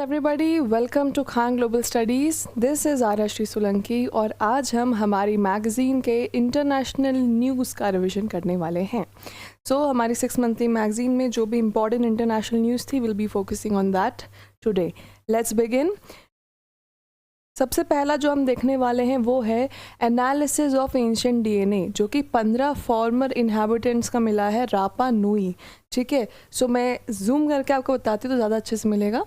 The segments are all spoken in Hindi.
everybody, welcome to Khan global studies. This is Aarashri Solanki और आज हम हमारी मैगज़ीन के इंटरनेशनल न्यूज़ का रिवीजन करने वाले हैं। हमारी 6 मंथली मैगज़ीन में जो भी इम्पॉर्टेंट इंटरनेशनल न्यूज़ थी will be focusing on that today. Let's begin. सबसे पहला जो हम देखने वाले हैं वो है एनालिसिस ऑफ एंशिएंट डीएनए, जो कि 15 फॉर्मर इनहैबिटेंट्स का मिला है रापा नुई। ठीक है, मैं जूम करके आपको बताती हूँ तो ज़्यादा अच्छे से मिलेगा।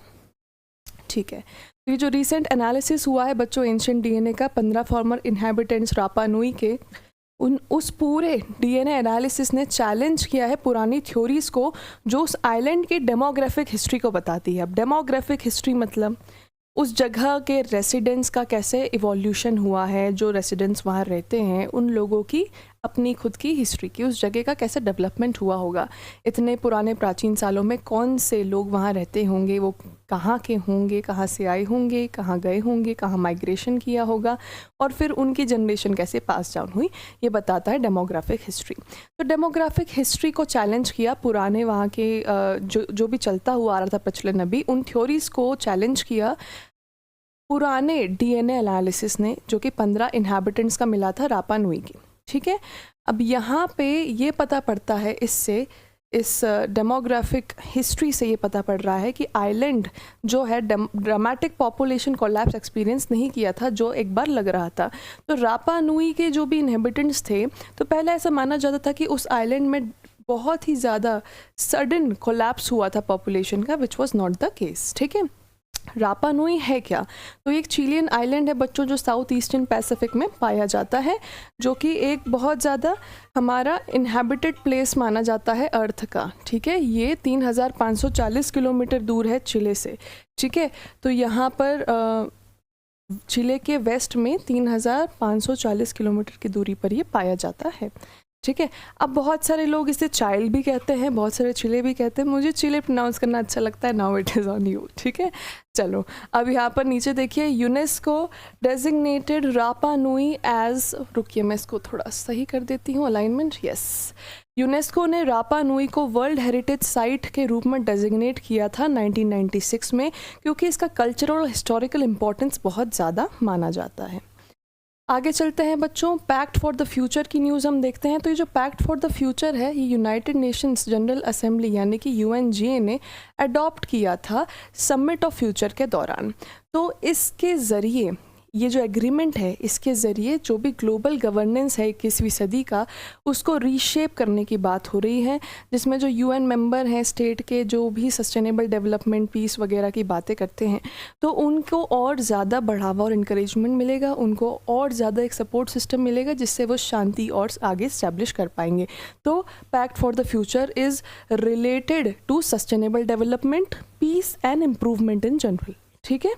ठीक है, तो ये जो रिसेंट एनालिसिस हुआ है बच्चों एंशिएंट डीएनए का 15 फॉर्मर इनहैबिटेंट्स रापा नुई के, उस पूरे डीएनए एनालिसिस ने चैलेंज किया है पुरानी थ्योरीज को जो उस आइलैंड की डेमोग्राफिक हिस्ट्री को बताती है। अब डेमोग्राफिक हिस्ट्री मतलब उस जगह के रेसिडेंट्स का कैसे इवोल्यूशन हुआ है, जो रेसिडेंट्स वहाँ रहते हैं उन लोगों की अपनी खुद की हिस्ट्री की, उस जगह का कैसे डेवलपमेंट हुआ होगा, इतने पुराने प्राचीन सालों में कौन से लोग वहाँ रहते होंगे, वो कहाँ के होंगे, कहाँ से आए होंगे, कहाँ गए होंगे, कहाँ माइग्रेशन किया होगा और फिर उनकी जनरेशन कैसे पास डाउन हुई, ये बताता है डेमोग्राफिक हिस्ट्री। तो डेमोग्राफिक हिस्ट्री को चैलेंज किया पुराने वहाँ के जो भी चलता हुआ आ रहा था प्रचलन, अभी उन थ्योरीज को चैलेंज किया पुराने डीएनए एनालिसिस ने, जो कि 15 इनहैबिटेंट्स का मिला था रापा नुई की। ठीक है, अब यहाँ पे ये पता पड़ता है इस डेमोग्राफिक हिस्ट्री से ये पता पड़ रहा है कि आइलैंड जो है ड्रामेटिक पॉपुलेशन कोलैप्स एक्सपीरियंस नहीं किया था जो एक बार लग रहा था। तो रापा नुई के जो भी इनहेबिटेंट्स थे, तो पहले ऐसा माना जाता था कि उस आइलैंड में बहुत ही ज़्यादा सडन कोलैप्स हुआ था पॉपुलेशन का, which was not the case. ठीक है, रापा नुई है क्या? तो एक चिलियन आइलैंड है बच्चों जो साउथ ईस्टर्न पैसिफिक में पाया जाता है, जो कि एक बहुत ज़्यादा हमारा इनहैबिटेड प्लेस माना जाता है अर्थ का। ठीक है, ये 3540 किलोमीटर दूर है चिले से। ठीक है, तो यहाँ पर चिले के वेस्ट में 3540 किलोमीटर की दूरी पर ये पाया जाता है। ठीक है, अब बहुत सारे लोग इसे चाइल्ड भी कहते हैं, बहुत सारे चिले भी कहते हैं। मुझे चिले प्रोनाउंस करना अच्छा लगता है, now it is on you. ठीक है, चलो अब यहाँ पर नीचे देखिए, यूनेस्को डेजिग्नेटेड रापा नुई एज, रुकिए मैं इसको थोड़ा सही कर देती हूँ अलाइनमेंट। यस, यूनेस्को ने रापा नुई को वर्ल्ड हेरिटेज साइट के रूप में डेजिग्नेट किया था 1996 में, क्योंकि इसका कल्चरल और हिस्टोरिकल इम्पोर्टेंस बहुत ज़्यादा माना जाता है। आगे चलते हैं बच्चों, पैक्ट फॉर द फ्यूचर की न्यूज़ हम देखते हैं। तो ये जो पैक्ट फॉर द फ्यूचर है, ये यूनाइटेड नेशंस जनरल असेंबली यानी कि UNGA ने अडॉप्ट किया था समिट ऑफ फ्यूचर के दौरान। तो इसके ज़रिए ये जो एग्रीमेंट है, इसके ज़रिए जो भी ग्लोबल गवर्नेंस है 21वीं सदी का, उसको रीशेप करने की बात हो रही है, जिसमें जो UN मेंबर हैं स्टेट के, जो भी सस्टेनेबल डेवलपमेंट पीस वगैरह की बातें करते हैं, तो उनको और ज़्यादा बढ़ावा और इनकरेजमेंट मिलेगा, उनको और ज़्यादा एक सपोर्ट सिस्टम मिलेगा जिससे वो शांति और आगे इस्टेब्लिश कर पाएंगे। तो pact for the future is related to sustainable development, peace and improvement in general. ठीक है,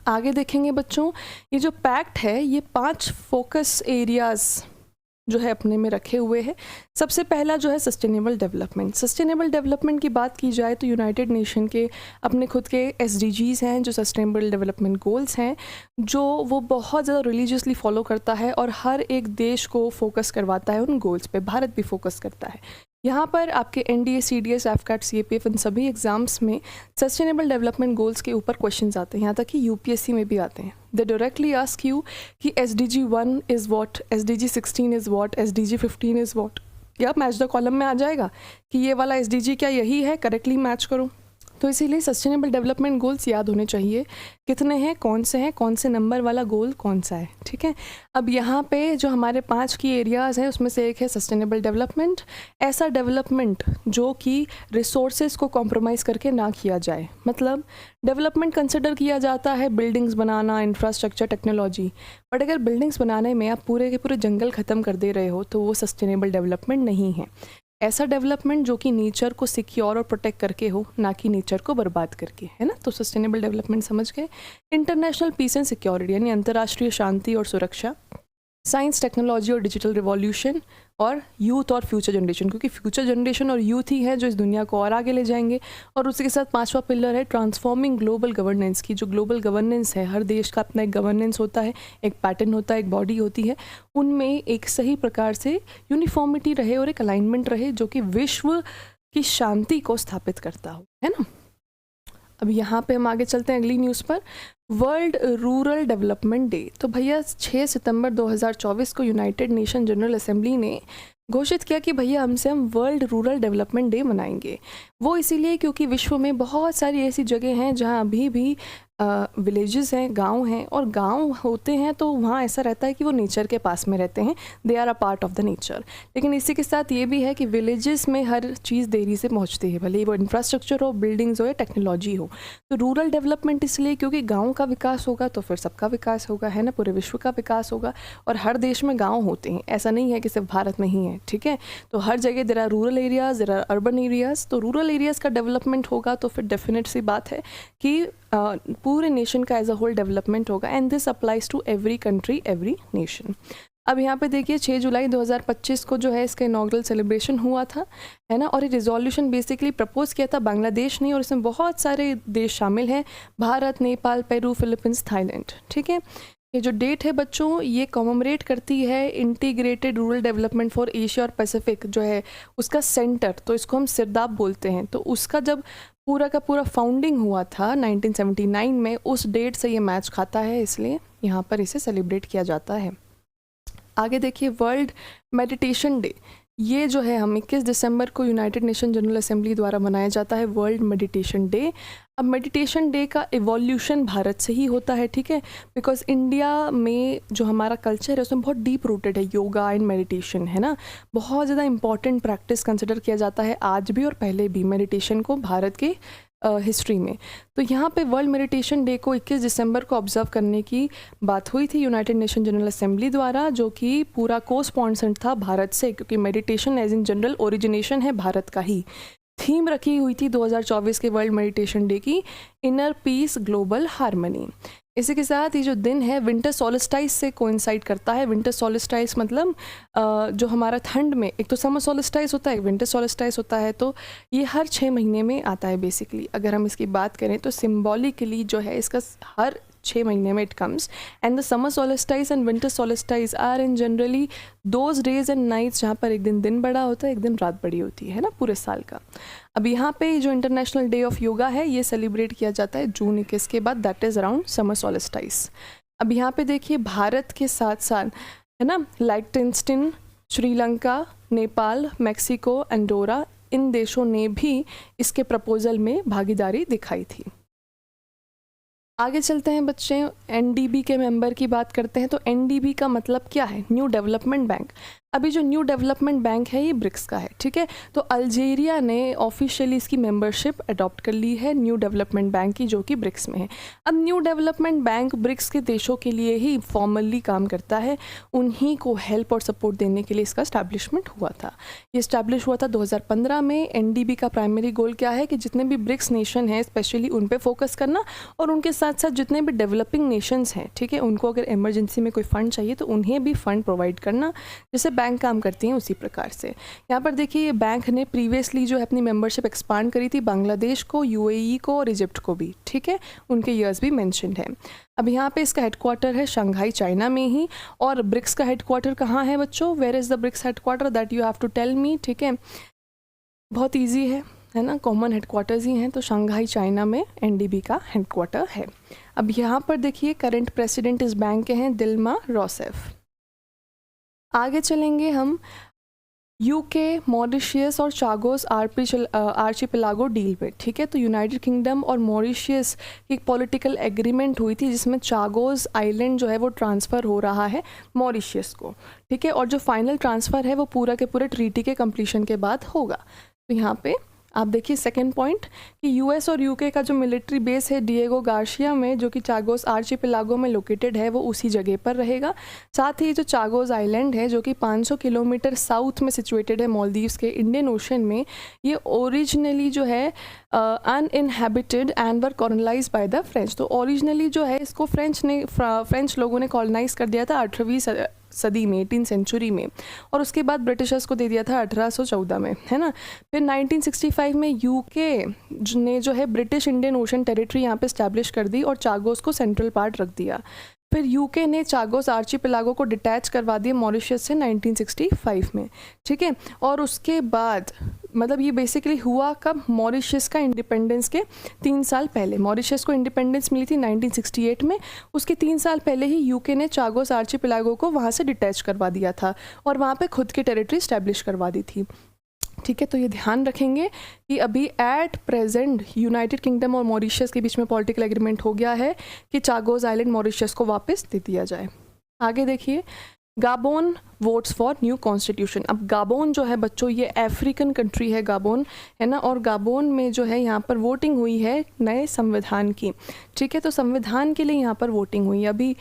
आगे देखेंगे बच्चों, ये जो पैक्ट है ये 5 फोकस एरियाज़ जो है अपने में रखे हुए हैं। सबसे पहला जो है सस्टेनेबल डेवलपमेंट। सस्टेनेबल डेवलपमेंट की बात की जाए तो यूनाइटेड नेशन के अपने खुद के SDGs हैं, जो सस्टेनेबल डेवलपमेंट गोल्स हैं, जो वो बहुत ज़्यादा रिलीजियसली फॉलो करता है और हर एक देश को फोकस करवाता है उन गोल्स पे। भारत भी फोकस करता है। यहाँ पर आपके NDA, CDS, AFCAT, CAPF इन सभी एग्जाम्स में सस्टेनेबल डेवलपमेंट गोल्स के ऊपर क्वेश्चंस आते हैं, यहाँ तक कि UPSC में भी आते हैं। दे डायरेक्टली आस्क यू कि SDG 1 is what, SDG 16 is what, SDG 15 is what. या मैच द कॉलम में आ जाएगा कि ये वाला SDG क्या यही है, करेक्टली मैच करो। तो इसीलिए सस्टेनेबल डेवलपमेंट गोल्स याद होने चाहिए, कितने हैं, कौन से नंबर वाला गोल कौन सा है। ठीक है, अब यहाँ पे जो हमारे 5 की एरियाज़ हैं उसमें से एक है सस्टेनेबल डेवलपमेंट। ऐसा डेवलपमेंट जो कि रिसोर्सेज को कॉम्प्रोमाइज़ करके ना किया जाए, मतलब डेवलपमेंट कंसिडर किया जाता है buildings banana, infrastructure, technology, but अगर बिल्डिंग्स बनाने में आप पूरे के पूरे जंगल ख़त्म कर दे रहे हो तो वो सस्टेनेबल डेवलपमेंट नहीं है। ऐसा डेवलपमेंट जो कि नेचर को सिक्योर और प्रोटेक्ट करके हो, ना कि नेचर को बर्बाद करके, है ना। तो सस्टेनेबल डेवलपमेंट समझ गए। इंटरनेशनल पीस एंड सिक्योरिटी यानी अंतर्राष्ट्रीय शांति और सुरक्षा, साइंस, टेक्नोलॉजी और डिजिटल रिवॉल्यूशन, और यूथ और फ्यूचर जनरेशन, क्योंकि फ्यूचर जनरेशन और यूथ ही है जो इस दुनिया को और आगे ले जाएंगे। और उसी के साथ 5वां पिलर है ट्रांसफॉर्मिंग ग्लोबल गवर्नेंस की। जो ग्लोबल गवर्नेंस है, हर देश का अपना एक गवर्नेंस होता है, एक पैटर्न होता है, एक बॉडी होती है, उनमें एक सही प्रकार से यूनिफॉर्मिटी रहे और एक अलाइनमेंट रहे जो कि विश्व की शांति को स्थापित करता हो, है ना। अब यहाँ पे हम आगे चलते हैं अगली न्यूज़ पर। World rural development day. तो भैया 6 सितंबर 2024 को यूनाइटेड नेशन जनरल असेंबली ने घोषित किया कि भैया हम वर्ल्ड रूरल डेवलपमेंट डे मनाएंगे। वो इसीलिए क्योंकि विश्व में बहुत सारी ऐसी जगह हैं जहाँ अभी भी विलेजेस हैं, गांव हैं, और गांव होते हैं तो वहाँ ऐसा रहता है कि वो नेचर के पास में रहते हैं, they are a part of the nature. लेकिन इसी के साथ ये भी है कि विलेजेस में हर चीज़ देरी से पहुँचती है, भले ही वो इंफ्रास्ट्रक्चर हो, बिल्डिंग्स हो या टेक्नोलॉजी हो। तो रूरल डेवलपमेंट इसलिए क्योंकि गाँव का विकास होगा तो फिर सबका विकास होगा, है ना, पूरे विश्व का विकास होगा। और हर देश में गाँव होते हैं, ऐसा नहीं है कि सिर्फ भारत में ही है, ठीक है। तो हर जगह there are rural areas, there are urban areas. तो रूरल एरियाज़ का डेवलपमेंट होगा तो फिर डेफिनेट सी बात है कि पूरे नेशन का एज अ होल डेवलपमेंट होगा, and this applies to every country, every nation. अब यहाँ पे देखिए 6 जुलाई 2025 को जो है इसका इनॉग्रल सेलिब्रेशन हुआ था, है ना। और ये रिजोल्यूशन बेसिकली प्रपोज किया था बांग्लादेश ने, और इसमें बहुत सारे देश शामिल हैं, Bharat, Nepal, Peru, Philippines, Thailand, ठीक है। ये जो डेट है बच्चों, ये कॉमेमोरेट करती है integrated rural development for Asia और पैसिफिक जो है उसका सेंटर, तो इसको हम सिरदाप बोलते हैं। तो उसका जब पूरा का पूरा फाउंडिंग हुआ था 1979 में, उस डेट से ये मैच खाता है, इसलिए यहाँ पर इसे सेलिब्रेट किया जाता है। आगे देखिए वर्ल्ड मेडिटेशन डे। ये जो है हम 21 दिसंबर को यूनाइटेड नेशन जनरल असेंबली द्वारा मनाया जाता है वर्ल्ड मेडिटेशन डे। अब मेडिटेशन डे का इवोल्यूशन भारत से ही होता है, ठीक है, बिकॉज इंडिया में जो हमारा कल्चर है उसमें बहुत डीप रूटेड है योगा एंड मेडिटेशन, है ना। बहुत ज़्यादा इंपॉर्टेंट प्रैक्टिस कंसिडर किया जाता है आज भी और पहले भी मेडिटेशन को भारत के हिस्ट्री में। तो यहाँ पे वर्ल्ड मेडिटेशन डे को 21 दिसंबर को ऑब्जर्व करने की बात हुई थी यूनाइटेड नेशन जनरल असेंबली द्वारा, जो कि पूरा को स्पॉन्सर्ड था भारत से, क्योंकि meditation as in general origination है भारत का ही। थीम रखी हुई थी 2024 के वर्ल्ड मेडिटेशन डे की, इनर पीस ग्लोबल हार्मनी। इसी के साथ ये जो दिन है विंटर सोलिस्टाइस से कोइंसाइड करता है। विंटर सोलिस्टाइस मतलब जो हमारा ठंड में, एक तो समर सोलिस्टाइस होता है, एक विंटर सोलिस्टाइस होता है, तो ये हर 6 महीने में आता है बेसिकली। अगर हम इसकी बात करें तो सिम्बॉलिकली जो है इसका हर 6 महीने में it comes, and the summer solstice and winter solstice are in generally those days and nights जहाँ पर एक दिन दिन बड़ा होता है, एक दिन रात बड़ी होती है ना, पूरे साल का। अब यहाँ पे जो इंटरनेशनल डे ऑफ योगा है ये सेलिब्रेट किया जाता है जून 21 के बाद, दैट इज़ अराउंड समर सोलिस्टाइस। अब यहाँ पे देखिए भारत के साथ साथ, है ना, लाइटेनस्टीन, श्रीलंका, नेपाल, मैक्सिको, एंडोरा, इन देशों ने भी इसके प्रपोजल में भागीदारी दिखाई थी। आगे चलते हैं बच्चे, एनडीबी के मेंबर की बात करते हैं। तो एनडीबी का मतलब क्या है? New development bank. अभी जो न्यू डेवलपमेंट बैंक है ये ब्रिक्स का है, ठीक है। तो अल्जीरिया ने ऑफिशियली इसकी मेंबरशिप अडॉप्ट कर ली है न्यू डेवलपमेंट बैंक की, जो कि ब्रिक्स में है। अब न्यू डेवलपमेंट बैंक ब्रिक्स के देशों के लिए ही फॉर्मली काम करता है, उन्हीं को हेल्प और सपोर्ट देने के लिए इसका इस्टेब्लिशमेंट हुआ था। ये इस्टेब्लिश हुआ था 2015 में। एनडीबी का प्राइमरी गोल क्या है कि जितने भी ब्रिक्स नेशन हैं स्पेशली उन पे फोकस करना, और उनके साथ साथ जितने भी डेवलपिंग नेशंस हैं, ठीक है, उनको अगर इमरजेंसी में कोई फ़ंड चाहिए तो उन्हें भी फ़ंड प्रोवाइड करना, जैसे बैंक काम करती हैं उसी प्रकार से। यहाँ पर देखिए ये बैंक ने प्रीवियसली जो है अपनी मेंबरशिप एक्सपांड करी थी बांग्लादेश को, यूएई को और इजिप्ट को भी, ठीक है, उनके ईयर्स भी मेंशन्ड है। अब यहाँ पे इसका हेडक्वार्टर है शंघाई, चाइना में ही। और ब्रिक्स का हेडक्वार्टर कहाँ है बच्चों? Where is the BRICS headquarter? That you have to tell me, ठीक है, बहुत ईजी है ना, कॉमन हेडक्वार्टर्स ही हैं। तो शंघाई चाइना में एनडीबी का हेडक्वार्टर है। अब यहाँ पर देखिए करंट प्रेसिडेंट इस बैंक के हैं दिल्मा रोसेफ। आगे चलेंगे हम यूके, मॉरिशियस और चागोस आर्चिपेलागो डील पे, ठीक है। तो यूनाइटेड किंगडम और मॉरिशियस की एक पॉलिटिकल एग्रीमेंट हुई थी जिसमें चागोस आइलैंड जो है वो ट्रांसफ़र हो रहा है मॉरिशियस को, ठीक है। और जो फाइनल ट्रांसफ़र है वो पूरा के पूरे ट्रीटी के कंप्लीशन के बाद होगा। तो यहाँ पे आप देखिए सेकेंड पॉइंट कि यूएस और यूके का जो मिलिट्री बेस है डिएगो गार्शिया में, जो कि चागोस आर्चिपेलागो में लोकेटेड है, वो उसी जगह पर रहेगा। साथ ही जो चागोस आइलैंड है जो कि 500 किलोमीटर साउथ में सिचुएटेड है मालदीव्स के इंडियन ओशन में, ये ओरिजिनली जो है uninhabited and were colonised by the French. तो ओरिजिनली जो है इसको फ्रेंच लोगों ने कॉलोनाइज कर दिया था 18वीं सदी में, 18 सेंचुरी में, और उसके बाद ब्रिटिशर्स को दे दिया था 1814 में, है ना। फिर 1965 में यूके ने जो है ब्रिटिश इंडियन ओशन टेरिटरी यहाँ पे स्टैब्लिश कर दी और चागोस को सेंट्रल पार्ट रख दिया। फिर यूके ने चागोस आर्चिपेलागो को डिटैच करवा दिया मॉरिशस से 1965 में, ठीक है। और उसके बाद मतलब ये बेसिकली हुआ कब, मॉरिशस का इंडिपेंडेंस के 3 साल पहले। मॉरिशस को इंडिपेंडेंस मिली थी 1968 में, उसके 3 साल पहले ही यूके ने चागोस आर्चिपेलागो को वहाँ से डिटैच करवा दिया था और वहाँ पे खुद की टेरिटरी इस्टेब्लिश करवा दी थी। ठीक है, तो ये ध्यान रखेंगे कि अभी एट प्रेजेंट यूनाइटेड किंगडम और मॉरिशस के बीच में पॉलिटिकल एग्रीमेंट हो गया है कि चागोस आइलैंड मॉरिशस को वापस दे दिया जाए। आगे देखिए, गाबोन वोट्स फॉर न्यू कॉन्स्टिट्यूशन। अब गाबोन जो है बच्चों, ये अफ्रीकन कंट्री है गाबोन, है ना, और गाबोन में जो है यहाँ पर वोटिंग हुई है नए संविधान की। ठीक है, तो संविधान के लिए यहाँ पर वोटिंग हुई। अभी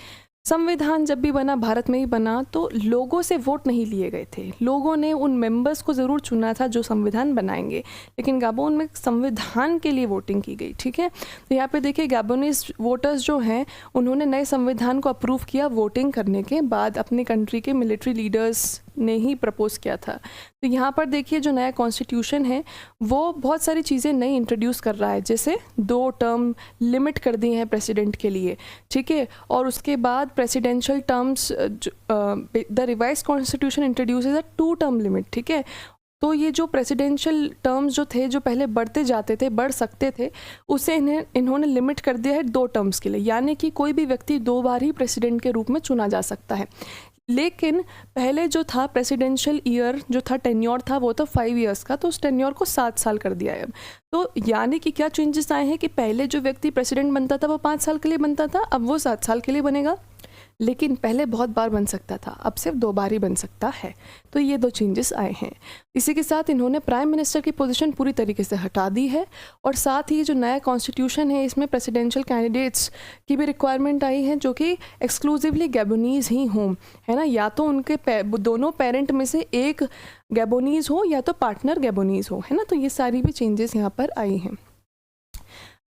संविधान जब भी बना, भारत में ही बना, तो लोगों से वोट नहीं लिए गए थे। लोगों ने उन मेंबर्स को ज़रूर चुना था जो संविधान बनाएंगे, लेकिन गाबोन में संविधान के लिए वोटिंग की गई। ठीक है, तो यहाँ पे देखिए गाबोनीज वोटर्स जो हैं उन्होंने नए संविधान को अप्रूव किया वोटिंग करने के बाद। अपनी कंट्री के मिलिट्री लीडर्स ने ही प्रपोज किया था। तो यहाँ पर देखिए जो नया कॉन्स्टिट्यूशन है वो बहुत सारी चीज़ें नई इंट्रोड्यूस कर रहा है, जैसे 2 टर्म लिमिट कर दी हैं प्रेसिडेंट के लिए। ठीक है, और उसके बाद presidential terms, the revise constitution introduces a 2 term limit. ठीक है, तो ये जो प्रेसिडेंशियल टर्म्स जो थे, जो पहले बढ़ते जाते थे, बढ़ सकते थे, उसे इन्होंने लिमिट कर दिया है 2 टर्म्स के लिए, यानी कि कोई भी व्यक्ति 2 बार ही प्रेसिडेंट के रूप में चुना जा सकता है। लेकिन पहले जो था प्रेसिडेंशियल ईयर जो था, टेन्योर था, वो तो 5 इयर्स का, तो उस टेन्योर को 7 साल कर दिया है अब। तो यानी कि क्या चेंजेस आए हैं कि पहले जो व्यक्ति प्रेसिडेंट बनता था वो 5 साल के लिए बनता था, अब वो 7 साल के लिए बनेगा। लेकिन पहले बहुत बार बन सकता था, अब सिर्फ 2 बार ही बन सकता है। तो ये 2 चेंजेस आए हैं। इसी के साथ इन्होंने प्राइम मिनिस्टर की पोजीशन पूरी तरीके से हटा दी है, और साथ ही जो नया कॉन्स्टिट्यूशन है इसमें प्रेसिडेंशियल कैंडिडेट्स की भी रिक्वायरमेंट आई है जो कि एक्सक्लूसिवली गैबोनीज ही हों, है ना, या तो उनके दोनों पेरेंट में से एक गैबोनीज हो या तो पार्टनर गैबोनीज हो, है ना। तो ये सारी भी चेंजेस यहाँ पर आई हैं।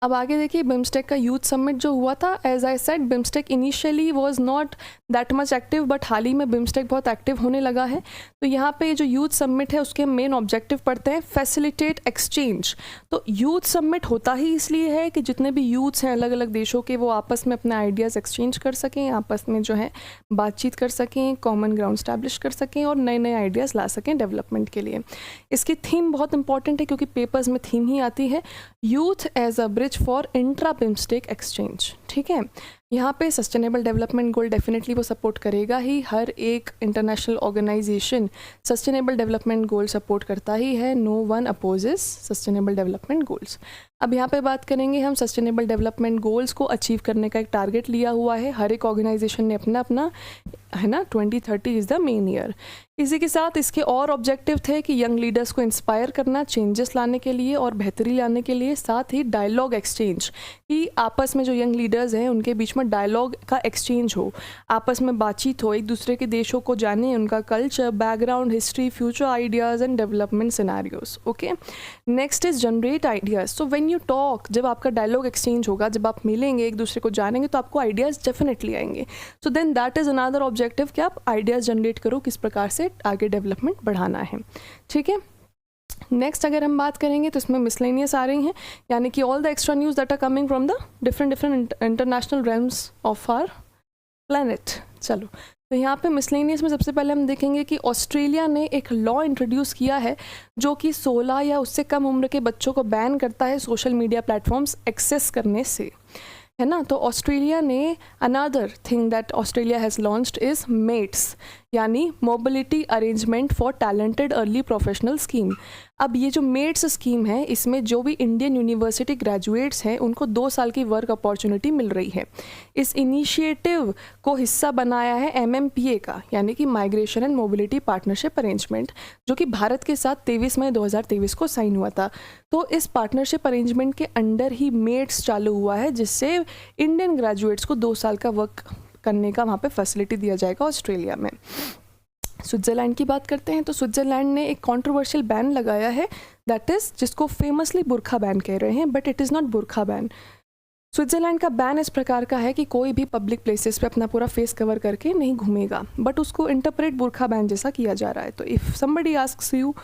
अब आगे देखिए, बिम्स्टेक का यूथ समिट जो हुआ था, as I said BIMSTEC initially was not that much active, but हाल ही में बिम्स्टेक बहुत एक्टिव होने लगा है। तो यहाँ पे जो यूथ समिट है उसके मेन ऑब्जेक्टिव पढ़ते हैं फैसिलिटेट एक्सचेंज। तो यूथ समिट होता ही इसलिए है कि जितने भी यूथ्स हैं अलग अलग देशों के, वो आपस में अपने आइडियाज़ एक्सचेंज कर सकें, आपस में जो है बातचीत कर सकें, कॉमन ग्राउंड स्टैब्लिश कर सकें और नए नए आइडियाज़ ला सकें डेवलपमेंट के लिए। इसकी थीम बहुत इंपॉर्टेंट है क्योंकि पेपर्स में थीम ही आती है, youth as a bridge for intra BIMSTEC exchange. ठीक है, यहाँ पे सस्टेनेबल डेवलपमेंट गोल डेफिनेटली वो सपोर्ट करेगा ही। हर एक international organisation sustainable development goal support करता ही है। No one opposes sustainable development goals. अब यहाँ पे बात करेंगे हम सस्टेनेबल डेवलपमेंट गोल्स को अचीव करने का एक टारगेट लिया हुआ है हर एक ऑर्गेनाइजेशन ने अपना अपना, है ना। 2030 इज़ द मेन ईयर। इसी के साथ इसके और ऑब्जेक्टिव थे कि यंग लीडर्स को इंस्पायर करना, चेंजेस लाने के लिए और बेहतरी लाने के लिए, साथ ही डायलॉग एक्सचेंज, कि आपस में जो यंग लीडर्स हैं उनके बीच में डायलॉग का एक्सचेंज हो, आपस में बातचीत हो, एक दूसरे के देशों को जाने, उनका culture, background, history, future ideas and development scenarios. Okay, next is generate ideas. So when you talk, जब आपका डायलॉग एक्सचेंज होगा, जब आप मिलेंगे एक दूसरे को जानेंगे तो आपको आइडियाज़ डेफिनेटली आएंगे। So then that is another objective कि आप आइडियाज़ जनरेट करो, किस प्रकार से आगे डेवलपमेंट बढ़ाना है। ठीक है, नेक्स्ट अगर हम बात करेंगे तो इसमें मिसलेनियस आ रही हैं, यानी कि all the extra news that are coming from the different international realms of our planet. चलो, तो यहाँ पे मिसलेनियस में सबसे पहले हम देखेंगे कि ऑस्ट्रेलिया ने एक लॉ इंट्रोड्यूस किया है जो कि 16 या उससे कम उम्र के बच्चों को बैन करता है सोशल मीडिया प्लेटफॉर्म्स एक्सेस करने से, है ना। तो ऑस्ट्रेलिया ने another thing that Australia has launched is MATES, यानी mobility arrangement for talented early professional scheme. अब ये जो मेट्स स्कीम है, इसमें जो भी इंडियन यूनिवर्सिटी ग्रेजुएट्स हैं उनको 2 साल की वर्क अपॉर्चुनिटी मिल रही है। इस इनिशिएटिव को हिस्सा बनाया है MMPA का, यानी कि migration and mobility partnership arrangement, जो कि भारत के साथ 23 मई 2023 को साइन हुआ था। तो इस पार्टनरशिप अरेंजमेंट के अंडर ही मेट्स चालू हुआ है, जिससे इंडियन ग्रेजुएट्स को 2 साल का वर्क करने का वहाँ पे फैसिलिटी दिया जाएगा ऑस्ट्रेलिया में। स्विट्ज़रलैंड की बात करते हैं तो स्विट्ज़रलैंड ने एक कंट्रोवर्शियल बैन लगाया है, दैट इज़ जिसको फेमसली बुरखा बैन कह रहे हैं, बट इट इज़ नॉट बुरखा बैन। स्विट्ज़रलैंड का बैन इस प्रकार का है कि कोई भी पब्लिक प्लेसेस पे अपना पूरा फेस कवर करके नहीं घूमेगा, बट उसको इंटरप्रेट बुरखा बैन जैसा किया जा रहा है। तो इफ़ समबडी आस्क्स यू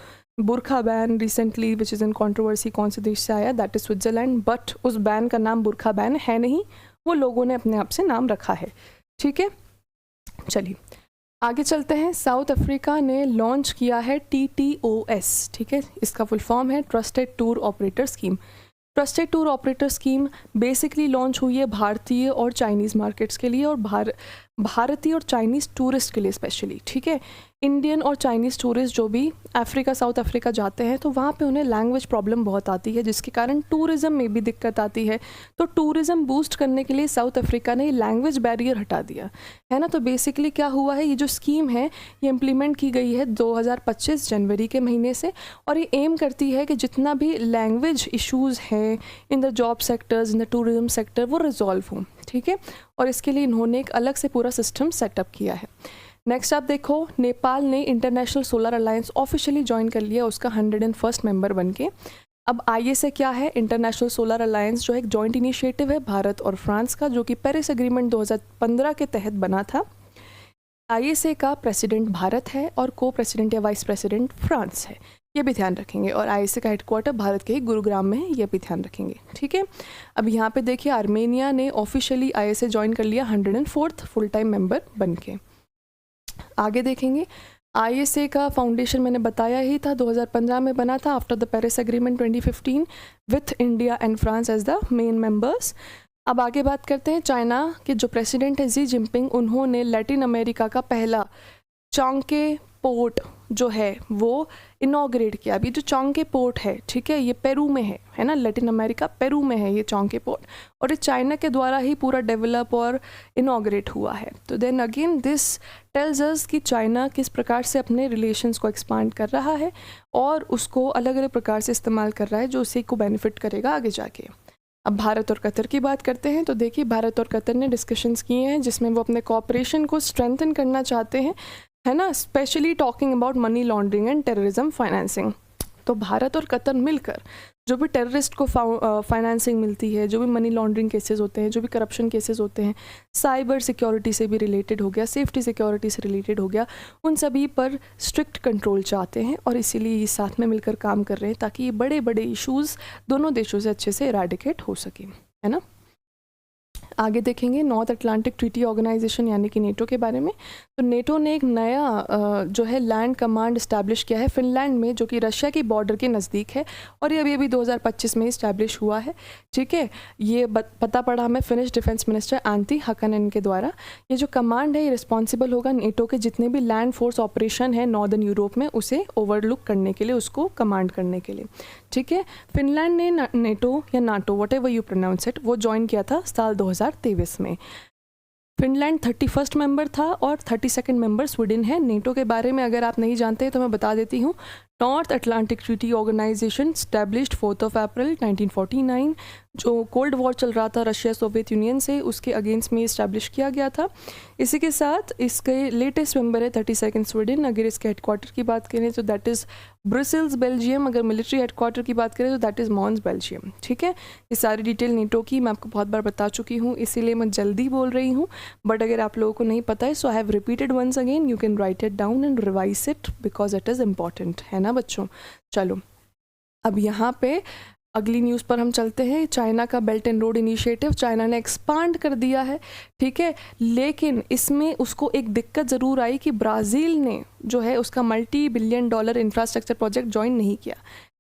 बुरखा ban recently which is in controversy कौन से देश से आया, दैट इज़ स्विट्ज़रलैंड, बट उस बैन का नाम बुरखा बैन है नहीं, वो लोगों ने अपने आप से नाम रखा है। ठीक है, चलिए आगे चलते हैं। साउथ अफ्रीका ने लॉन्च किया है TTOS, ठीक है, इसका फुल फॉर्म है trusted tour operator scheme. Trusted tour operator scheme basically launch हुई है भारतीय और चाइनीज़ मार्केट्स के लिए और भारतीय और चाइनीज़ टूरिस्ट के लिए स्पेशली, ठीक है। इंडियन और चाइनीज़ टूरिस्ट जो भी अफ्रीका, साउथ अफ्रीका जाते हैं तो वहाँ पे उन्हें लैंग्वेज प्रॉब्लम बहुत आती है, जिसके कारण टूरिज़्म में भी दिक्कत आती है। तो टूरिज़्म बूस्ट करने के लिए साउथ अफ्रीका ने लैंग्वेज बैरियर हटा दिया है ना। तो बेसिकली क्या हुआ है, ये जो स्कीम है ये इम्प्लीमेंट की गई है 2025 जनवरी के महीने से, और ये एम करती है कि जितना भी लैंग्वेज इश्यूज़ हैं in the job sectors, in the tourism sector, वो रिजॉल्व हों, ठीक है। और इसके लिए इन्होंने एक अलग से पूरा सिस्टम सेटअप किया है। नेक्स्ट आप देखो, नेपाल ने international solar alliance officially join कर लिया उसका 101st मेंबर बन के। अब ISA क्या है, इंटरनेशनल सोलर अलायंस जो एक जॉइंट इनिशिएटिव है भारत और फ्रांस का, जो कि पेरिस एग्रीमेंट 2015 के तहत बना था। ISA का प्रेसिडेंट भारत है और को प्रेसिडेंट या वाइस प्रेसिडेंट फ्रांस है, ये भी ध्यान रखेंगे। और ISA का हेडक्वार्टर भारत के गुरुग्राम में है, ये भी ध्यान रखेंगे, ठीक है। अब यहाँ पे देखिए, आर्मेनिया ने ऑफिशियली ISA ज्वाइन कर लिया 104th फुल टाइम मेंबर बन के। आगे देखेंगे, ISA का फाउंडेशन मैंने बताया ही था 2015 में बना था after the Paris Agreement 2015 with India and France as the main members. अब आगे बात करते हैं, चाइना के जो प्रेसिडेंट है शी जिनपिंग, उन्होंने लैटिन अमेरिका का पहला चांगे पोर्ट जो है वो इनॉग्रेट किया। अभी जो चांगे पोर्ट है, ठीक है, ये पेरू में है ना, लैटिन अमेरिका पेरू में है ये चांगे पोर्ट, और ये चाइना के द्वारा ही पूरा डेवलप और इनॉग्रेट हुआ है। तो then again this tells us कि चाइना किस प्रकार से अपने रिलेशंस को एक्सपांड कर रहा है और उसको अलग अलग प्रकार से इस्तेमाल कर रहा है जो उसी को बेनिफिट करेगा आगे जाके। अब भारत और कतर की बात करते हैं। तो देखिए, भारत और कतर ने डिस्कशंस किए हैं जिसमें वो अपने कोऑपरेशन को स्ट्रेंथन करना चाहते हैं, है ना, specially talking about money laundering and terrorism financing. तो भारत और कतर मिलकर जो भी टेररिस्ट को फाइनेंसिंग मिलती है, जो भी मनी लॉन्ड्रिंग केसेस होते हैं, जो भी करप्शन केसेस होते हैं, साइबर सिक्योरिटी से भी रिलेटेड हो गया, सेफ्टी सिक्योरिटी से रिलेटेड हो गया, उन सभी पर स्ट्रिक्ट कंट्रोल चाहते हैं और इसीलिए ये साथ में मिलकर काम कर रहे हैं ताकि ये बड़े बड़े इश्यूज़ दोनों देशों से अच्छे से इरेडिकेट हो सके, है ना। आगे देखेंगे नॉर्थ अटलांटिक ट्रीटी ऑर्गेनाइजेशन यानी कि नेटो के बारे में। तो नेटो ने एक नया जो है लैंड कमांड इस्टेब्लिश किया है फिनलैंड में, जो कि रशिया की बॉर्डर के नज़दीक है और ये अभी 2025 में इस्टेब्लिश हुआ है, ठीक है। ये पता पड़ा हमें फिनिश डिफेंस मिनिस्टर एंटी हकनेन के द्वारा। ये जो कमांड है ये रिस्पॉन्सिबल होगा नेटो के जितने भी लैंड फोर्स ऑपरेशन है नॉर्दर्न यूरोप में उसे ओवरलुक करने के लिए, उसको कमांड करने के लिए, ठीक है। फिनलैंड ने नेटो या NATO whatever you pronounce it, वो ज्वाइन किया था साल 2023 में। फिनलैंड 31st मेंबर था और 32nd मेंबर स्वीडन है। नेटो के बारे में अगर आप नहीं जानते तो मैं बता देती हूँ। North Atlantic Treaty Organization established 4 April 1949, जो कोल्ड वॉर चल रहा था रशिया सोवियत यूनियन से, उसके अगेंस्ट में इस्टेब्लिश किया गया था। इसी के साथ इसके लेटेस्ट मेंबर है 32nd स्वीडन। अगर इसके हेडक्वार्टर की बात करें तो दैट इज़ ब्रुसेल्स बेल्जियम, अगर मिलिट्री हेडक्वार्टर की बात करें तो दैट इज़ मॉन्स बेल्जियम, ठीक है। ये सारी डिटेल नेटो की मैं आपको बहुत बार बता चुकी हूँ, इसीलिए मैं जल्दी बोल रही हूँ, बट अगर आप लोगों को नहीं पता है so I have repeated once again, you can write it down and revise it because it is important, है ना बच्चों। चलो अब यहाँ पे अगली न्यूज़ पर हम चलते हैं। चाइना का belt and road initiative China ने एक्सपांड कर दिया है, ठीक है, लेकिन इसमें उसको एक दिक्कत ज़रूर आई कि ब्राज़ील ने जो है उसका $multi-billion इंफ्रास्ट्रक्चर प्रोजेक्ट ज्वाइन नहीं किया,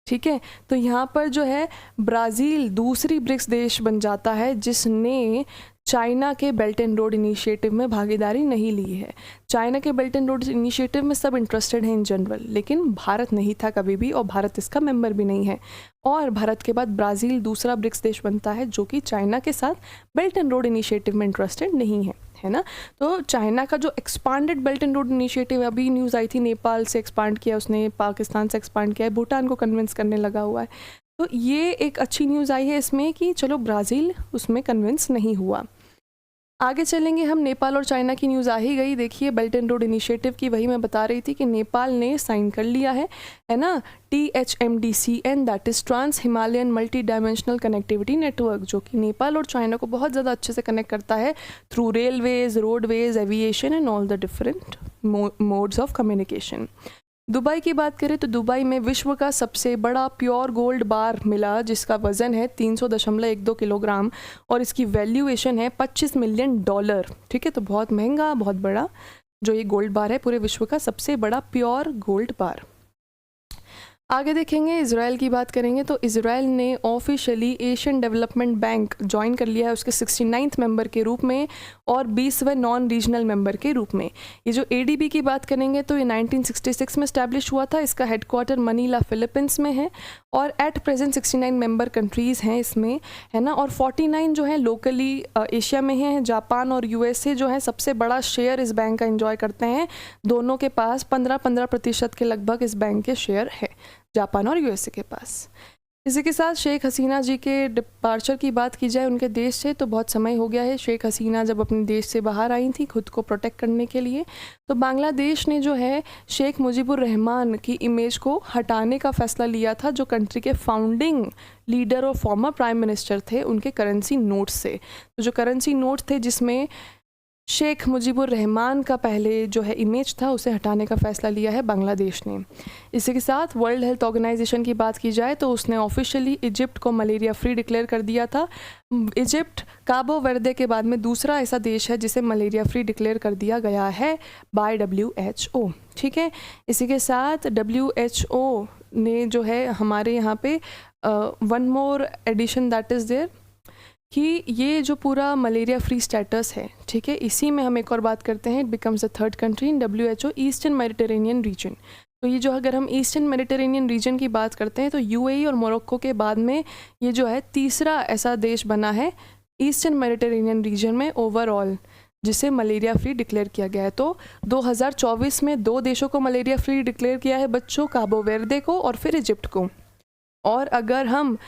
ठीक है। तो यहाँ पर जो है ब्राज़ील दूसरी ब्रिक्स देश बन जाता है जिसने चाइना के बेल्ट एंड रोड इनिशिएटिव में भागीदारी नहीं ली है। चाइना के बेल्ट एंड रोड इनिशिएटिव में सब इंटरेस्टेड हैं इन जनरल, लेकिन भारत नहीं था कभी भी और भारत इसका मेंबर भी नहीं है। और भारत के बाद ब्राज़ील दूसरा ब्रिक्स देश बनता है जो कि चाइना के साथ बेल्ट एंड रोड इनिशिएटिव में इंटरेस्टेड नहीं है, है ना। तो चाइना का जो expanded belt and road initiative, अभी न्यूज़ आई थी नेपाल से एक्सपांड किया उसने, पाकिस्तान से एक्सपांड किया है, भूटान को कन्विंस करने लगा हुआ है। तो ये एक अच्छी न्यूज़ आई है इसमें कि चलो ब्राज़ील उसमें कन्विंस नहीं हुआ। आगे चलेंगे हम, नेपाल और चाइना की न्यूज़ आ ही गई। देखिए बेल्ट एंड रोड इनिशिएटिव की वही मैं बता रही थी कि नेपाल ने साइन कर लिया है ना, THMDCN that is trans Himalayan multi dimensional connectivity network, जो कि नेपाल और चाइना को बहुत ज़्यादा अच्छे से कनेक्ट करता है through railways, roadways, aviation and all the different modes of communication. Dubai की बात करें तो दुबई में विश्व का सबसे बड़ा प्योर गोल्ड बार मिला जिसका वज़न है 300.12 किलोग्राम और इसकी वैल्यूएशन है $25 मिलियन, ठीक है। तो बहुत महंगा, बहुत बड़ा जो ये गोल्ड बार है पूरे विश्व का सबसे बड़ा प्योर गोल्ड बार। आगे देखेंगे, इजराइल की बात करेंगे तो इजराइल ने officially Asian development bank join कर लिया है उसके 69th मेंबर के रूप में और 20वें नॉन रीजनल मेंबर के रूप में। ये जो एडीबी की बात करेंगे तो ये 1966 में इस्टेब्लिश हुआ था। इसका हेडक्वार्टर मनीला फिलीपींस में है और एट प्रेजेंट 69 मेंबर कंट्रीज़ हैं इसमें, है ना। और 49 जो है लोकली एशिया में हैं। जापान और यूएसए जो है सबसे बड़ा शेयर इस बैंक का एंजॉय करते हैं। दोनों के पास 15-15% के लगभग इस बैंक के शेयर है, जापान और यूएसए के पास। इसी के साथ शेख हसीना जी के डिपार्चर की बात की जाए उनके देश से तो बहुत समय हो गया है। शेख हसीना जब अपने देश से बाहर आई थी खुद को प्रोटेक्ट करने के लिए, तो बांग्लादेश ने जो है शेख मुजीबुर रहमान की इमेज को हटाने का फैसला लिया था, जो कंट्री के फाउंडिंग लीडर और फॉर्मर प्राइम मिनिस्टर थे, उनके करेंसी नोट्स से। तो जो करेंसी नोट्स थे जिसमें शेख मुजीबुर रहमान का पहले जो है इमेज था, उसे हटाने का फ़ैसला लिया है बांग्लादेश ने। इसी के साथ वर्ल्ड हेल्थ ऑर्गेनाइजेशन की बात की जाए तो उसने ऑफिशियली इजिप्ट को मलेरिया फ्री डिक्लेयर कर दिया था। इजिप्ट काबो वर्दे के बाद में दूसरा ऐसा देश है जिसे मलेरिया फ्री डिक्लेयर कर दिया गया है बाय WHO, ठीक है। इसी के साथ WHO ने जो है हमारे यहाँ पे one more addition that is there कि ये जो पूरा मलेरिया फ्री स्टेटस है, ठीक है, इसी में हम एक और बात करते हैं, it becomes the third country in WHO eastern Mediterranean reason. तो ये जो अगर हम ईस्टर्न मेडिटेरेनियन रीजन की बात करते हैं तो यूएई और मोरक्को के बाद में ये जो है तीसरा ऐसा देश बना है ईस्टर्न मेडिटेरेनियन रीजन में ओवरऑल जिसे मलेरिया फ्री डिक्लेयर किया गया है। तो 2024 में 2 देशों को मलेरिया फ्री डिक्लेयर किया है बच्चों, काबो वेर्दे को और फिर इजिप्ट को। और अगर हम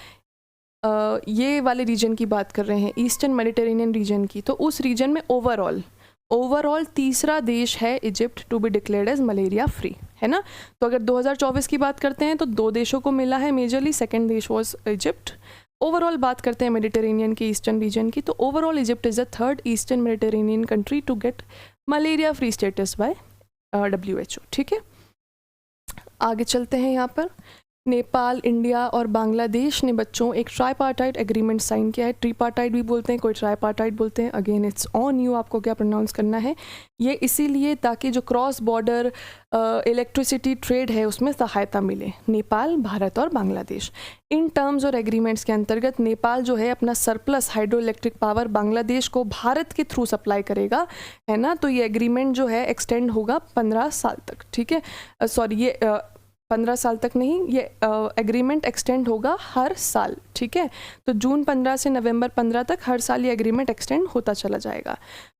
ये वाले रीजन की बात कर रहे हैं ईस्टर्न मेडिटेरेनियन रीजन की, तो उस रीजन में ओवरऑल तीसरा देश है Egypt to be declared as malaria free, है ना। तो अगर 2024 की बात करते हैं तो 2 देशों को मिला है मेजरली, सेकंड देश वाज इजिप्ट। ओवरऑल बात करते हैं मेडिटेरेनियन के ईस्टर्न रीजन की, तो overall Egypt is the third eastern Mediterranean country to get malaria free status by WHO, ठीक है। आगे चलते हैं यहाँ पर। नेपाल, इंडिया और बांग्लादेश ने बच्चों एक ट्राईपार्टाइट एग्रीमेंट साइन किया है। ट्रीपार्टाइट भी बोलते हैं, कोई ट्राईपार्टाइट बोलते हैं। अगेन इट्स ऑन यू, आपको क्या प्रोनाउंस करना है। ये इसीलिए ताकि जो क्रॉस बॉर्डर इलेक्ट्रिसिटी ट्रेड है उसमें सहायता मिले नेपाल, भारत और बांग्लादेश। इन टर्म्स और एग्रीमेंट्स के अंतर्गत नेपाल जो है अपना surplus hydro electric power Bangladesh को भारत के थ्रू सप्लाई करेगा, है ना। तो ये एग्रीमेंट जो है एक्सटेंड होगा 15 साल तक, ठीक है। सॉरी, ये 15 साल तक नहीं, ये एग्रीमेंट एक्सटेंड होगा हर साल, ठीक है। तो जून 15 से नवंबर 15 तक हर साल ये एग्रीमेंट एक्सटेंड होता चला जाएगा।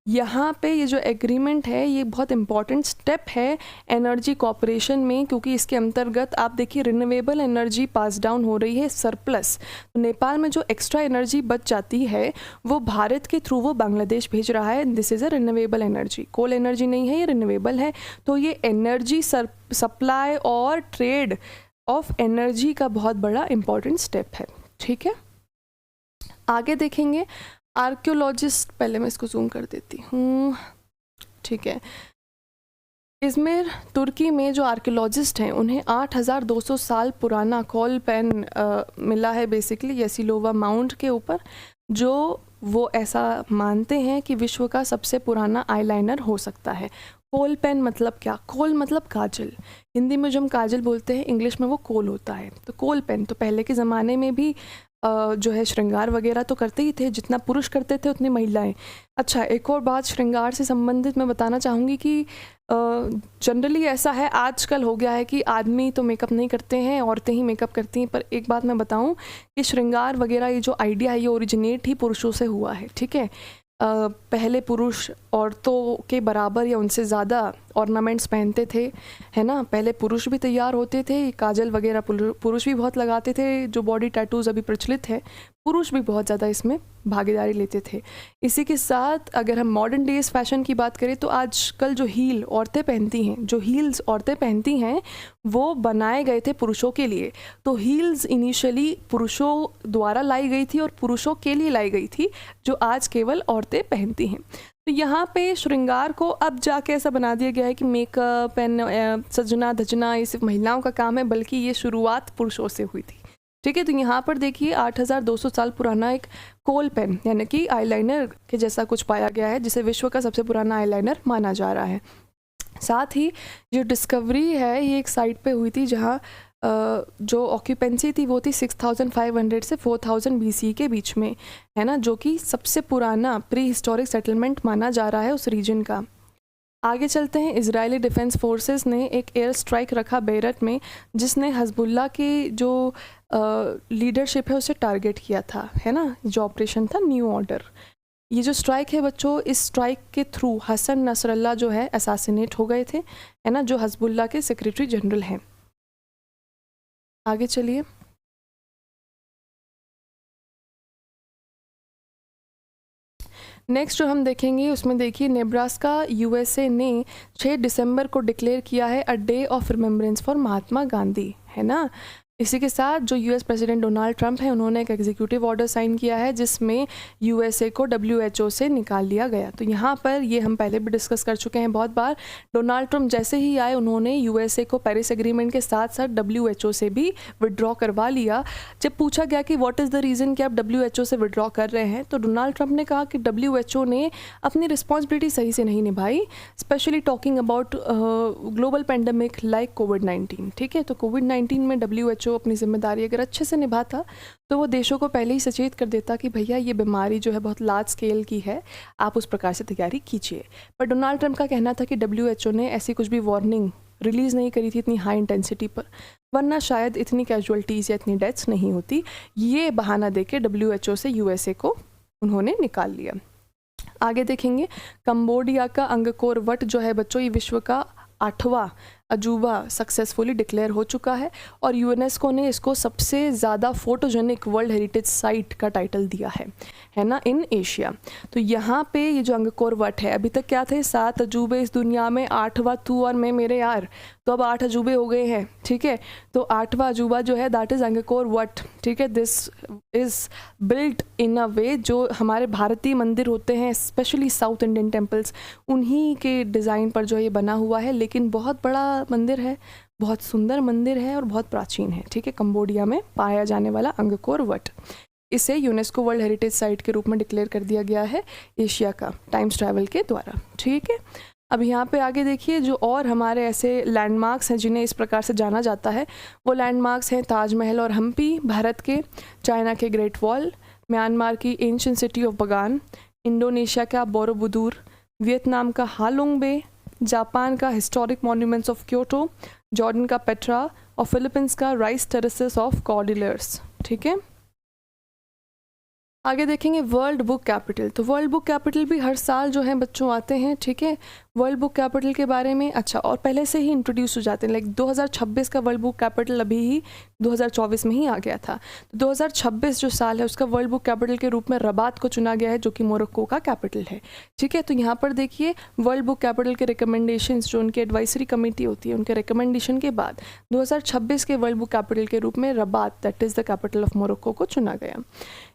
यहाँ पे ये जो एग्रीमेंट है ये बहुत इंपॉर्टेंट स्टेप है एनर्जी कॉपरेशन में, क्योंकि इसके अंतर्गत आप देखिए रिन्यूएबल एनर्जी पास डाउन हो रही है सरप्लस। तो नेपाल में जो एक्स्ट्रा एनर्जी बच जाती है वो भारत के थ्रू वो बांग्लादेश भेज रहा है। This is a renewable energy, coal energy नहीं है, ये रिन्यूएबल है। तो ये एनर्जी सप्लाई और ट्रेड ऑफ एनर्जी का बहुत बड़ा इंपॉर्टेंट स्टेप है, ठीक है। आगे देखेंगे आर्कियोलॉजिस्ट, पहले मैं इसको जूम कर देती हूँ, ठीक है। इज़मिर तुर्की में जो आर्कियोलॉजिस्ट हैं उन्हें 8200 साल पुराना कॉल पेन मिला है बेसिकली यसीलोवा माउंट के ऊपर, जो वो ऐसा मानते हैं कि विश्व का सबसे पुराना आईलाइनर हो सकता है। कोल पेन मतलब क्या? कोल मतलब काजल, हिंदी में जो हम काजल बोलते हैं इंग्लिश में वो कोल होता है। तो कोल पेन तो पहले के ज़माने में भी जो है श्रृंगार वगैरह तो करते ही थे, जितना पुरुष करते थे उतनी महिलाएं। अच्छा, एक और बात श्रृंगार से संबंधित मैं बताना चाहूँगी कि जनरली ऐसा है, आजकल हो गया है कि आदमी तो मेकअप नहीं करते हैं, औरतें ही मेकअप करती हैं। पर एक बात मैं बताऊं कि श्रृंगार वगैरह ये जो आइडिया है ये ओरिजिनेट ही पुरुषों से हुआ है, ठीक है। पहले पुरुष औरतों के बराबर या उनसे ज़्यादा ऑर्नामेंट्स पहनते थे, है ना। पहले पुरुष भी तैयार होते थे, काजल वगैरह पुरुष भी बहुत लगाते थे। जो बॉडी टैटूज़ अभी प्रचलित है, पुरुष भी बहुत ज़्यादा इसमें भागीदारी लेते थे। इसी के साथ अगर हम मॉडर्न डेज फैशन की बात करें तो आजकल जो हील औरतें पहनती हैं, जो हील्स औरतें पहनती हैं वो बनाए गए थे पुरुषों के लिए। तो हील्स इनिशियली पुरुषों द्वारा लाई गई थी और पुरुषों के लिए लाई गई थी, जो आज केवल औरतें पहनती हैं। तो यहाँ पे श्रृंगार को अब जाके ऐसा बना दिया गया है कि मेकअप एंड सजना धजना ये सिर्फ महिलाओं का काम है, बल्कि ये शुरुआत पुरुषों से हुई थी, ठीक है। तो यहाँ पर देखिए 8200 साल पुराना एक कोल पेन यानी कि आईलाइनर के जैसा कुछ पाया गया है, जिसे विश्व का सबसे पुराना आईलाइनर माना जा रहा है। साथ ही जो डिस्कवरी है ये एक साइट पे हुई थी जहाँ जो ऑक्यूपेंसी थी वो थी 6500 से 4000 BC के बीच में, है ना, जो कि सबसे पुराना प्री हिस्टोरिक सेटलमेंट माना जा रहा है उस रीजन का। आगे चलते हैं। इजरायली डिफेंस फोर्सेस ने एक एयर स्ट्राइक रखा बेरट में, जिसने हजबुल्ला की जो लीडरशिप है उसे टारगेट किया था, है ना। जो ऑपरेशन था न्यू ऑर्डर। ये जो स्ट्राइक है बच्चों, इस स्ट्राइक के थ्रू हसन नसरल्ला जो है असैसिनेट हो गए थे, है ना, जो हजबुल्ला के सेक्रेटरी जनरल हैं। आगे चलिए। नेक्स्ट जो हम देखेंगे उसमें देखिए, नेब्रास्का USA ने 6 दिसंबर को डिक्लेयर किया है a day of remembrance for Mahatma Gandhi, है ना। इसी के साथ जो US प्रेसिडेंट डोनाल्ड ट्रंप है उन्होंने एक एग्जीक्यूटिव ऑर्डर साइन किया है जिसमें USA को WHO से निकाल लिया गया। तो यहाँ पर ये हम पहले भी डिस्कस कर चुके हैं बहुत बार। डोनाल्ड ट्रंप जैसे ही आए उन्होंने USA को पेरिस एग्रीमेंट के साथ साथ WHO से भी विड्रॉ करवा लिया। जब पूछा गया कि व्हाट इज़ द रीज़न कि आप WHO से विड्रॉ कर रहे हैं, तो डोनाल्ड ट्रंप ने कहा कि WHO ने अपनी रिस्पॉन्सिबिलिटी सही से नहीं निभाई, specially talking about global pandemic like कोविड-19। ठीक है, तो कोविड-19 में WHO अपनी जिम्मेदारी अगर अच्छे से निभाता तो वो देशों को पहले ही सचेत कर देता कि भैया ये बीमारी जो है बहुत लार्ज स्केल की है, आप उस प्रकार से तैयारी कीजिए। पर डोनाल्ड ट्रंप का कहना था कि WHO ने ऐसी कुछ भी वार्निंग रिलीज़ नहीं करी थी इतनी हाई इंटेंसिटी पर, वरना शायद इतनी कैजुअल्टीज़ या इतनी डेथ्स नहीं होती। ये बहाना देके WHO से USA को उन्होंने निकाल लिया। आगे देखेंगे, कंबोडिया का अंगकोर वट जो है बच्चों, ये विश्व का 8वां अजूबा सक्सेसफुली डिक्लेयर हो चुका है और यूनेस्को ने इसको सबसे ज़्यादा फोटोजेनिक वर्ल्ड हेरिटेज साइट का टाइटल दिया है ना, इन एशिया। तो यहाँ पे ये जो अंगकोर वट है, अभी तक क्या थे 7 अजूबे इस दुनिया में, 8वां तू और मैं मेरे यार, तो अब 8 अजूबे हो गए हैं। ठीक है, तो 8वां अजूबा जो है दैट इज़ अंगकोर वट। ठीक है, दिस इज़ बिल्ट इन अ वे जो हमारे भारतीय मंदिर होते हैं, स्पेशली साउथ इंडियन टेम्पल्स, उन्हीं के डिज़ाइन पर जो ये बना हुआ है, लेकिन बहुत बड़ा मंदिर है, बहुत सुंदर मंदिर है और बहुत प्राचीन है। ठीक है, कंबोडिया में पाया जाने वाला अंगकोर वट, इसे यूनेस्को वर्ल्ड हेरिटेज साइट के रूप में डिक्लेयर कर दिया गया है एशिया का, टाइम्स ट्रैवल के द्वारा। ठीक है, अब यहाँ पे आगे देखिए, जो और हमारे ऐसे लैंडमार्क्स हैं जिन्हें इस प्रकार से जाना जाता है, वो लैंडमार्क्स हैं ताजमहल और हम्पी भारत के, चाइना के ग्रेट वॉल, म्यांमार की एंशिएंट सिटी ऑफ बगान, इंडोनेशिया का बोरोबुदुर, वियतनाम का हालोंग बे, जापान का historic monuments of Kyoto, Jordan का पेट्रा और फिलीपींस का राइस टेरेसेस ऑफ कॉर्डिलर्स। ठीक है, आगे देखेंगे वर्ल्ड बुक कैपिटल। तो वर्ल्ड बुक कैपिटल भी हर साल जो है बच्चों आते हैं। ठीक है, वर्ल्ड बुक कैपिटल के बारे में अच्छा और पहले से ही इंट्रोड्यूस हो जाते हैं, लाइक 2026 का वर्ल्ड बुक कैपिटल अभी ही 2024 में ही आ गया था। तो 2026 जो साल है उसका वर्ल्ड बुक कैपिटल के रूप में रबात को चुना गया है, जो कि मोरक्को का कैपिटल है। ठीक है, तो यहाँ पर देखिए वर्ल्ड बुक कैपिटल के रिकमेंडेशंस, जो उनकी एडवाइजरी कमेटी होती है, उनके रिकमेंडेशन के बाद 2026 के वर्ल्ड बुक कैपिटल के रूप में Rabat, that is the capital of Morocco, को चुना गया।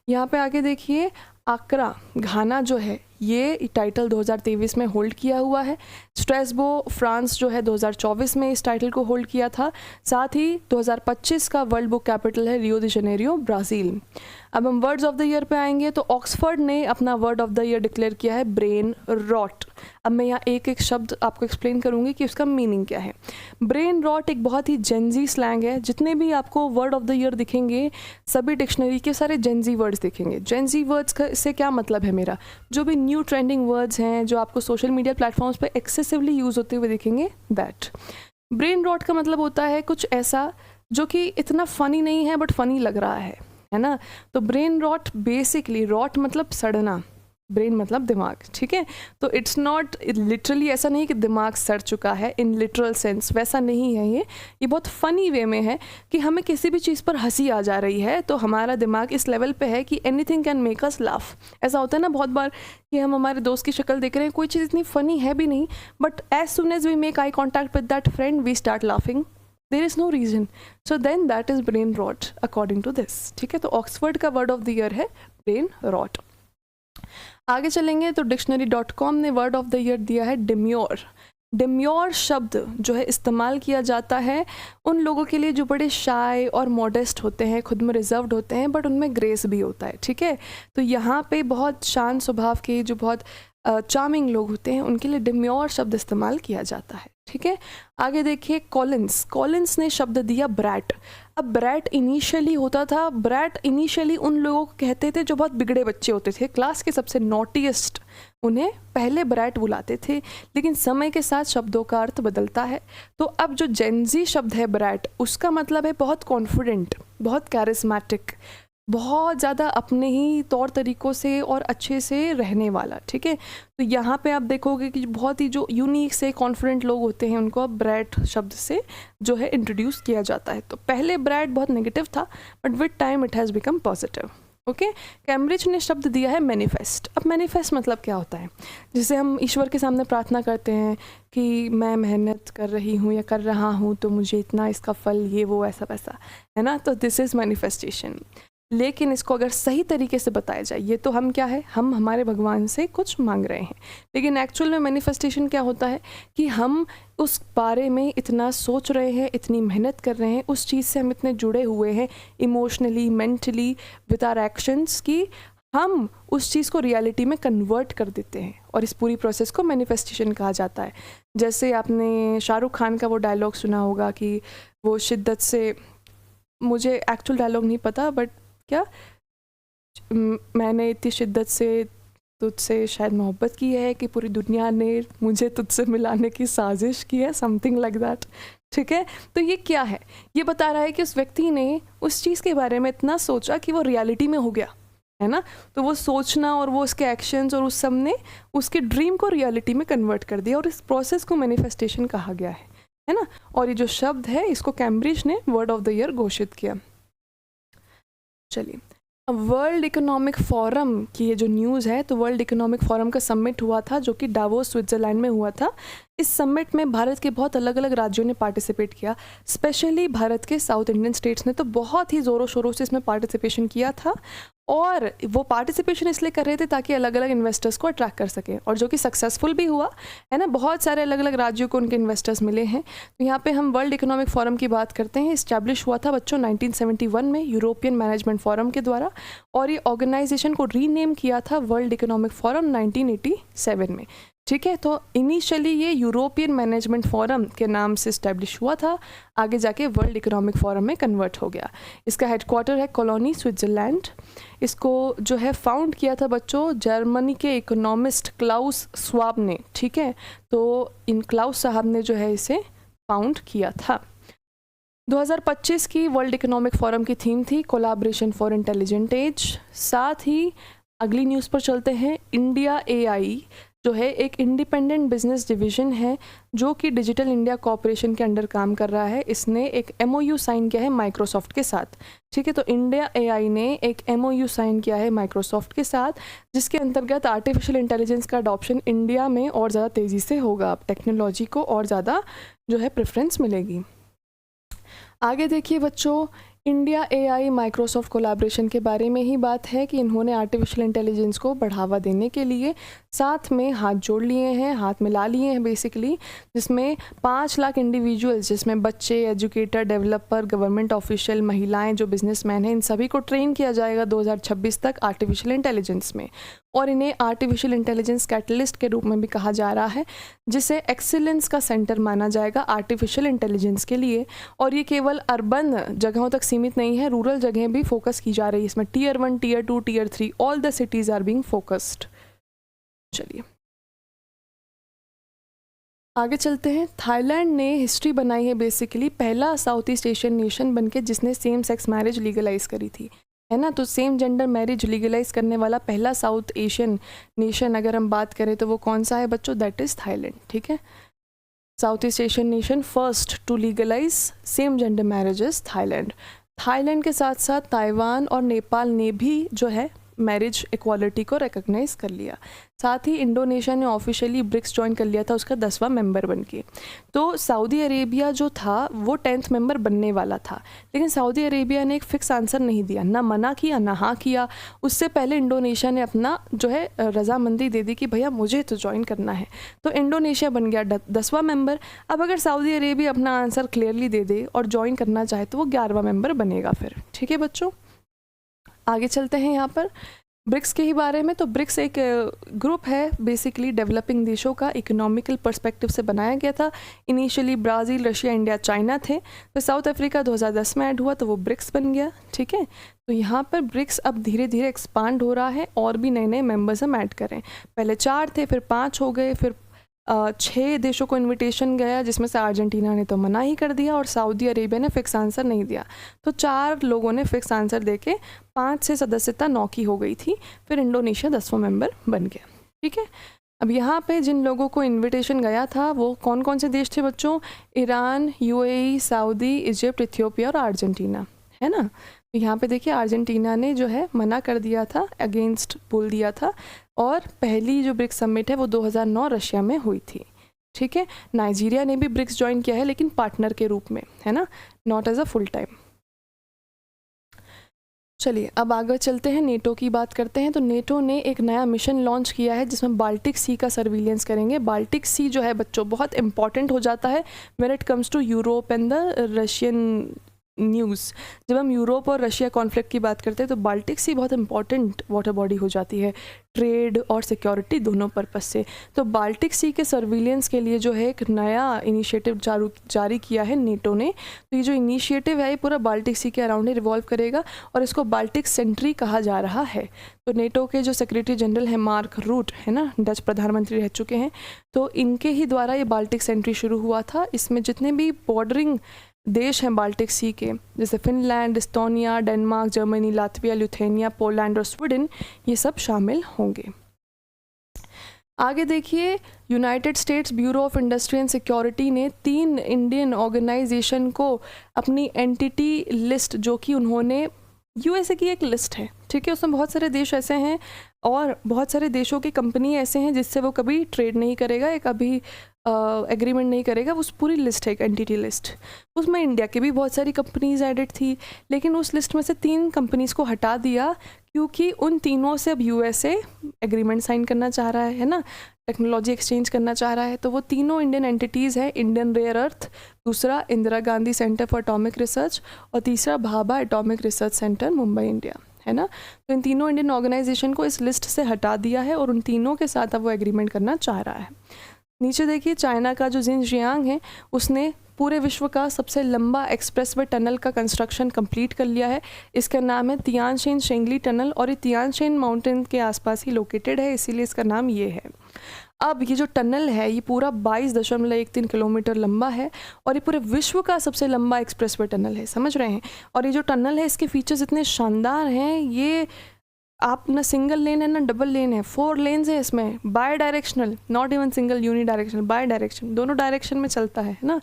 यहाँ पे आगे देखिए, आक्रा घाना जो है ये टाइटल 2023 में होल्ड किया हुआ है। स्ट्रेसबो फ्रांस जो है 2024 में इस टाइटल को होल्ड किया था। साथ ही 2025 का वर्ल्ड बुक कैपिटल है रियो दी जेनेरियो, ब्राज़ील। अब हम वर्ड्स ऑफ द ईयर पे आएंगे, तो ऑक्सफोर्ड ने अपना word of the year declare किया है ब्रेन रॉट। अब मैं यहाँ एक एक शब्द आपको एक्सप्लेन करूँगी कि उसका मीनिंग क्या है। ब्रेन रॉट एक बहुत ही जेंजी स्लैंग है। जितने भी आपको वर्ड ऑफ द ईयर दिखेंगे, सभी डिक्शनरी के सारे जेंजी वर्ड्स दिखेंगे। जेंजी वर्ड्स से क्या मतलब है मेरा, जो भी न्यू ट्रेंडिंग वर्ड्स हैं जो आपको सोशल मीडिया प्लेटफॉर्म्स पे एक्सेसिवली यूज़ होते हुए दिखेंगे, दैट। ब्रेन रॉट का मतलब होता है कुछ ऐसा जो कि इतना फ़नी नहीं है बट फ़नी लग रहा है ना। तो ब्रेन रॉट बेसिकली, रॉट मतलब सड़ना, ब्रेन मतलब दिमाग। ठीक है, तो इट्स नॉट लिटरली, ऐसा नहीं कि दिमाग सड़ चुका है इन लिटरल सेंस, वैसा नहीं है। ये बहुत फ़नी वे में है कि हमें किसी भी चीज़ पर हंसी आ जा रही है तो हमारा दिमाग इस लेवल पे है कि anything can make us laugh. ऐसा होता है ना बहुत बार कि हम हमारे दोस्त की शक्ल देख रहे हैं, कोई चीज़ इतनी फ़नी है भी नहीं, but as soon as we make eye contact with that friend we start laughing, there is no reason, so then that is brain rot according to this. ठीक है, तो ऑक्सफोर्ड का वर्ड ऑफ द ईयर है ब्रेन रॉट। आगे चलेंगे तो डिक्शनरी.com ने वर्ड ऑफ द ईयर दिया है डिम्योर। डिम्योर शब्द जो है इस्तेमाल किया जाता है उन लोगों के लिए जो बड़े शाय और मॉडेस्ट होते हैं, खुद में रिजर्व्ड होते हैं, बट उनमें ग्रेस भी होता है। ठीक है, तो यहाँ पे बहुत शांत स्वभाव के, जो बहुत चार्मिंग लोग होते हैं, उनके लिए डिम्योर शब्द इस्तेमाल किया जाता है। ठीक है। आगे देखिए कॉलिंस ने शब्द दिया ब्रैट। अब ब्रैट इनिशियली होता था, ब्रैट इनिशियली उन लोगों को कहते थे जो बहुत बिगड़े बच्चे होते थे, क्लास के सबसे नॉटीएस्ट, उन्हें पहले ब्रैट बुलाते थे। लेकिन समय के साथ शब्दों का अर्थ बदलता है, तो अब जो जेनजी शब्द है ब्रैट, उसका मतलब है बहुत कॉन्फिडेंट, बहुत कैरिस्मेटिक, बहुत ज़्यादा अपने ही तौर तरीक़ों से और अच्छे से रहने वाला। ठीक है, तो यहाँ पे आप देखोगे कि बहुत ही जो यूनिक से कॉन्फिडेंट लोग होते हैं उनको अब ब्रैट शब्द से जो है इंट्रोड्यूस किया जाता है। तो पहले ब्रैट बहुत नेगेटिव था, but with time it has become positive. Okay, Cambridge ने शब्द दिया है मैनिफेस्ट। अब मैनिफेस्ट मतलब क्या होता है? जिसे हम ईश्वर के सामने प्रार्थना करते हैं कि मैं मेहनत कर रही हूँ या कर रहा हूँ तो मुझे इतना इसका फल, ये वो ऐसा वैसा, है ना। तो दिस इज़ मैनिफेस्टेशन। लेकिन इसको अगर सही तरीके से बताया जाए, ये तो हम क्या है, हम हमारे भगवान से कुछ मांग रहे हैं, लेकिन एक्चुअल में मैनिफेस्टेशन क्या होता है कि हम उस बारे में इतना सोच रहे हैं, इतनी मेहनत कर रहे हैं, उस चीज़ से हम इतने जुड़े हुए हैं emotionally, mentally, with our actions, कि हम उस चीज़ को रियलिटी में कन्वर्ट कर देते हैं, और इस पूरी प्रोसेस को मैनिफेस्टेशन कहा जाता है। जैसे आपने शाहरुख खान का वो डायलॉग सुना होगा कि वो शिद्दत से, मुझे एक्चुअल डायलॉग नहीं पता, बट क्या, मैंने इतनी शिद्दत से तुझसे शायद मोहब्बत की है कि पूरी दुनिया ने मुझे तुझसे मिलाने की साजिश की है, समथिंग लाइक दैट। ठीक है, तो ये क्या है, ये बता रहा है कि उस व्यक्ति ने उस चीज़ के बारे में इतना सोचा कि वो रियलिटी में हो गया, है ना। तो वो सोचना और वो उसके एक्शंस और उस सब ने उसके ड्रीम को रियलिटी में कन्वर्ट कर दिया, और इस प्रोसेस को मैनिफेस्टेशन कहा गया है ना। और ये जो शब्द है इसको कैम्ब्रिज ने वर्ड ऑफ द ईयर घोषित किया। चलिए, अब वर्ल्ड इकोनॉमिक फोरम की ये जो न्यूज़ है, तो वर्ल्ड इकोनॉमिक फोरम का समिट हुआ था जो कि डावोस स्विट्ज़रलैंड में हुआ था। इस समिट में भारत के बहुत अलग अलग राज्यों ने पार्टिसिपेट किया, स्पेशली भारत के साउथ इंडियन स्टेट्स ने तो बहुत ही ज़ोरों शोरों से इसमें पार्टिसिपेशन किया था, और वो पार्टिसिपेशन इसलिए कर रहे थे ताकि अलग अलग इन्वेस्टर्स को अट्रैक्ट कर सकें, और जो कि सक्सेसफुल भी हुआ, है ना। बहुत सारे अलग अलग राज्यों को उनके इन्वेस्टर्स मिले हैं। तो यहाँ पे हम वर्ल्ड इकोनॉमिक फोरम की बात करते हैं। इस्टेब्लिश हुआ था बच्चों 1971 में यूरोपियन मैनेजमेंट फोरम के द्वारा, और ये ऑर्गेनाइजेशन को रीनेम किया था वर्ल्ड इकोनॉमिक फोरम 1987 में। ठीक है, तो इनिशियली ये यूरोपियन मैनेजमेंट फोरम के नाम से इस्टेब्लिश हुआ था, आगे जाके वर्ल्ड इकोनॉमिक फोरम में कन्वर्ट हो गया। इसका हेडक्वार्टर है कॉलोनी, स्विट्ज़रलैंड। इसको जो है फाउंड किया था बच्चों जर्मनी के इकोनॉमिस्ट क्लाउस स्वाब ने। ठीक है, तो इन क्लाउस साहब ने जो है इसे फाउंड किया था। 2025 की वर्ल्ड इकोनॉमिक फोरम की थीम थी कोलैबोरेशन फॉर इंटेलिजेंट एज। साथ ही अगली न्यूज़ पर चलते हैं। इंडिया एआई जो है एक इंडिपेंडेंट बिजनेस डिवीजन है जो कि डिजिटल इंडिया कॉर्पोरेशन के अंडर काम कर रहा है। इसने एक MOU साइन किया है माइक्रोसॉफ्ट के साथ। ठीक है, तो इंडिया एआई ने एक MOU साइन किया है माइक्रोसॉफ्ट के साथ, जिसके अंतर्गत आर्टिफिशियल इंटेलिजेंस का अडॉप्शन इंडिया में और ज़्यादा तेज़ी से होगा। अब टेक्नोलॉजी को और ज़्यादा जो है प्रेफरेंस मिलेगी। आगे देखिए बच्चों, इंडिया एआई माइक्रोसॉफ्ट कोलैबोरेशन के बारे में ही बात है कि इन्होंने आर्टिफिशियल इंटेलिजेंस को बढ़ावा देने के लिए साथ में हाथ जोड़ लिए हैं, हाथ मिला लिए हैं बेसिकली, जिसमें 5 लाख इंडिविजुअल्स, जिसमें बच्चे, एजुकेटर, डेवलपर, गवर्नमेंट ऑफिशियल, महिलाएं जो बिजनेसमैन हैं, इन सभी को ट्रेन किया जाएगा 2026 तक आर्टिफिशियल इंटेलिजेंस में। और इन्हें आर्टिफिशियल इंटेलिजेंस कैटलिस्ट के रूप में भी कहा जा रहा है, जिसे एक्सीलेंस का सेंटर माना जाएगा आर्टिफिशियल इंटेलिजेंस के लिए। और ये केवल अर्बन जगहों तक सीमित नहीं है, रूरल जगहें भी फोकस की जा रही है इसमें। Tier 1, Tier 2, Tier 3 all the cities are being focused. चलिए आगे चलते हैं। थाईलैंड ने हिस्ट्री बनाई है बेसिकली, पहला साउथ ईस्ट एशियन नेशन बनके जिसने सेम सेक्स मैरिज लीगलाइज करी थी, है ना। तो सेम जेंडर मैरिज लीगलाइज करने वाला पहला साउथ एशियन नेशन अगर हम बात करें तो वो कौन सा है बच्चों? That is Thailand. ठीक है, South East Asian nation first to legalise same gender marriages Thailand. Thailand के साथ साथ ताइवान और नेपाल ने भी जो है मैरिज इक्वालिटी को रिकॉग्नाइज कर लिया। साथ ही इंडोनेशिया ने ऑफिशियली ब्रिक्स ज्वाइन कर लिया था उसका 10वां मेंबर बन के। तो सऊदी अरेबिया जो था वो 10th मेंबर बनने वाला था, लेकिन सऊदी अरेबिया ने एक फिक्स आंसर नहीं दिया, ना मना किया ना हाँ किया। उससे पहले इंडोनेशिया ने अपना जो है रजामंदी दे दी कि भैया मुझे तो ज्वाइन करना है, तो इंडोनेशिया बन गया 10वां मेंबर। अब अगर सऊदी अरेबिया अपना आंसर क्लियरली दे दे और ज्वाइन करना चाहे तो वो 11वां मेंबर बनेगा फिर। ठीक है बच्चों, आगे चलते हैं। यहाँ पर ब्रिक्स के ही बारे में, तो ब्रिक्स एक ग्रुप है बेसिकली डेवलपिंग देशों का, इकोनॉमिकल पर्सपेक्टिव से बनाया गया था। Initially Brazil, Russia, India, China थे, फिर साउथ अफ्रीका 2010 में ऐड हुआ तो वो ब्रिक्स बन गया। ठीक है, तो यहाँ पर ब्रिक्स अब धीरे धीरे एक्सपांड हो रहा है और भी नए नए मेंबर्स हम ऐड करें। पहले 4 थे, फिर 5 हो गए, फिर 6 देशों को इनविटेशन गया, जिसमें से अर्जेंटीना ने तो मना ही कर दिया और सऊदी अरेबिया ने फिक्स आंसर नहीं दिया। तो 4 लोगों ने फिक्स आंसर देके 5 से सदस्यता 9 की हो गई थी। फिर इंडोनेशिया 10वां मेंबर बन गया। ठीक है, अब यहाँ पे जिन लोगों को इनविटेशन गया था वो कौन कौन से देश थे बच्चों? Iran, UAE, Saudi, Egypt, Ethiopia और अर्जेंटीना, है ना। तो यहाँ पे देखिए अर्जेंटीना ने जो है मना कर दिया था, अगेंस्ट बोल दिया था। और पहली जो ब्रिक्स समिट है वो 2009 रशिया में हुई थी। ठीक है, नाइजीरिया ने भी ब्रिक्स ज्वाइन किया है, लेकिन पार्टनर के रूप में, है ना, not as a full time. चलिए अब आगे चलते हैं, नेटो की बात करते हैं। तो नेटो ने एक नया मिशन लॉन्च किया है जिसमें बाल्टिक सी का सर्विलेंस करेंगे। बाल्टिक सी जो है बच्चों बहुत इंपॉर्टेंट हो जाता है when it comes to Europe and the Russian news. जब हम यूरोप और रशिया कॉन्फ्लिक्ट की बात करते हैं तो बाल्टिक सी बहुत इंपॉर्टेंट वाटर बॉडी हो जाती है, ट्रेड और सिक्योरिटी दोनों पर्पस से। तो बाल्टिक सी के सर्विलेंस के लिए जो है एक नया इनिशिएटिव जारी किया है नेटो ने। तो ये जो इनिशिएटिव है ये पूरा बाल्टिक सी के अराउंड ही रिवॉल्व करेगा और इसको बाल्टिक सेंट्री कहा जा रहा है। तो नेटो के जो सेक्रेटरी जनरल हैं मार्क रूट, है ना, डच प्रधानमंत्री रह चुके हैं, तो इनके ही द्वारा ये बाल्टिक सेंट्री शुरू हुआ था। इसमें जितने भी बॉर्डरिंग देश हैं बाल्टिक सी के, जैसे Finland, Estonia, Denmark, Germany, Latvia, Lithuania, Poland और स्वीडन, ये सब शामिल होंगे। आगे देखिए, United states bureau of industry and security ने 3 इंडियन ऑर्गेनाइजेशन को अपनी एंटिटी लिस्ट, जो कि उन्होंने यूएसए की एक लिस्ट है, ठीक है, उसमें बहुत सारे देश ऐसे हैं और बहुत सारे देशों की कंपनी ऐसे हैं जिससे वो कभी ट्रेड नहीं करेगा या कभी एग्रीमेंट नहीं करेगा। उस पूरी लिस्ट है, एक एंटिटी लिस्ट। उसमें इंडिया की भी बहुत सारी कंपनीज एडेड थी, लेकिन उस लिस्ट में से 3 कंपनीज को हटा दिया क्योंकि उन तीनों से अब यूएसए एग्रीमेंट साइन करना चाह रहा है ना, टेक्नोलॉजी एक्सचेंज करना चाह रहा है। तो वो तीनों इंडियन एंटिटीज़ हैं, इंडियन रेयर अर्थ, दूसरा Indira Gandhi centre for atomic research और तीसरा Bhabha atomic research centre, Mumbai, India, है ना। तो इन तीनों इंडियन ऑर्गेनाइजेशन को इस लिस्ट से हटा दिया है और उन तीनों के साथ अब वो एग्रीमेंट करना चाह रहा है। नीचे देखिए, चाइना का जो जिनजियांग है उसने पूरे विश्व का सबसे लंबा एक्सप्रेसवे टनल का कंस्ट्रक्शन कंप्लीट कर लिया है। इसका नाम है तियानशेन शेंगली टनल और ये तियानशेन माउंटेन के आसपास ही लोकेटेड है, इसीलिए इसका नाम ये है। अब ये जो टनल है ये पूरा 22.13 किलोमीटर लंबा है और ये पूरे विश्व का सबसे लंबा एक्सप्रेसवे टनल है, समझ रहे हैं। और ये जो टनल है इसके फीचर्स इतने शानदार हैं, ये आप ना सिंगल लेन है ना डबल लेन है, 4 लेन्स है इसमें, bidirectional, not even single unidirectional, bi direction, दोनों डायरेक्शन में चलता है ना।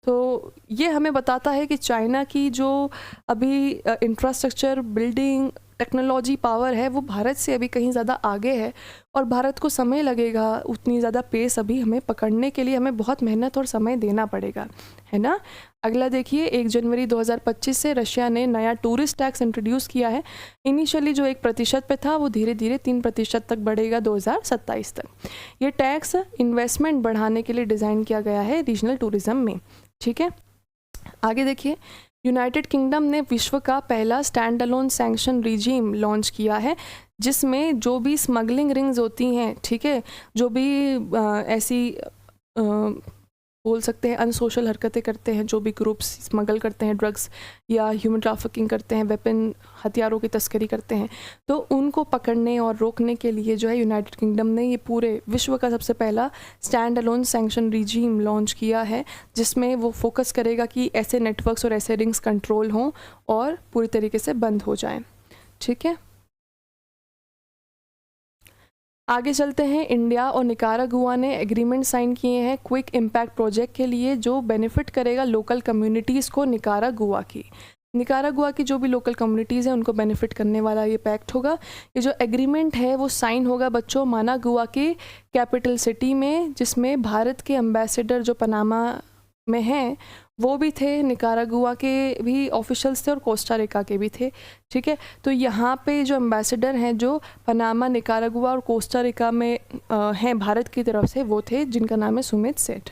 तो ये हमें बताता है कि चाइना की जो अभी इंफ्रास्ट्रक्चर, बिल्डिंग, टेक्नोलॉजी पावर है वो भारत से अभी कहीं ज़्यादा आगे है और भारत को समय लगेगा उतनी ज़्यादा पेस अभी हमें पकड़ने के लिए, हमें बहुत मेहनत और समय देना पड़ेगा, है ना। अगला देखिए, 1 जनवरी 2025 से रशिया ने नया टूरिस्ट टैक्स इंट्रोड्यूस किया है। इनिशियली जो 1% पे था वो धीरे धीरे 3% तक बढ़ेगा 2027 तक। ये टैक्स इन्वेस्टमेंट बढ़ाने के लिए डिज़ाइन किया गया है रीजनल टूरिज़्म में, ठीक है। आगे देखिए, यूनाइटेड किंगडम ने विश्व का पहला stand alone sanction regime launch किया है जिसमें जो भी स्मगलिंग रिंग्स होती हैं, ठीक है, जो भी ऐसी बोल सकते हैं अनसोशल हरकतें करते हैं, जो भी ग्रुप्स स्मगल करते हैं ड्रग्स या ह्यूमन ट्रैफिकिंग करते हैं, वेपन हथियारों की तस्करी करते हैं, तो उनको पकड़ने और रोकने के लिए जो है यूनाइटेड किंगडम ने ये पूरे विश्व का सबसे पहला stand alone sanction regime launch किया है जिसमें वो फोकस करेगा कि ऐसे नेटवर्क्स और ऐसे रिंग्स कंट्रोल हों और पूरी तरीके से बंद हो जाएं, ठीक है। आगे चलते हैं, इंडिया और निकारागुआ ने एग्रीमेंट साइन किए हैं क्विक इम्पैक्ट प्रोजेक्ट के लिए जो बेनिफिट करेगा लोकल कम्युनिटीज़ को निकारागुआ की जो भी लोकल कम्युनिटीज़ हैं उनको बेनिफिट करने वाला ये पैक्ट होगा। ये जो एग्रीमेंट है वो साइन होगा बच्चों मानागुआ की कैपिटल सिटी में, जिसमें भारत के एम्बेसडर जो पनामा में हैं वो भी थे, निकारागुआ के भी ऑफिशियल्स थे और कोस्टा रिका के भी थे, ठीक है। तो यहाँ पे जो एम्बेसडर हैं जो पनामा, निकारागुआ और कोस्टा रिका में हैं भारत की तरफ से, वो थे जिनका नाम है सुमित सेठ।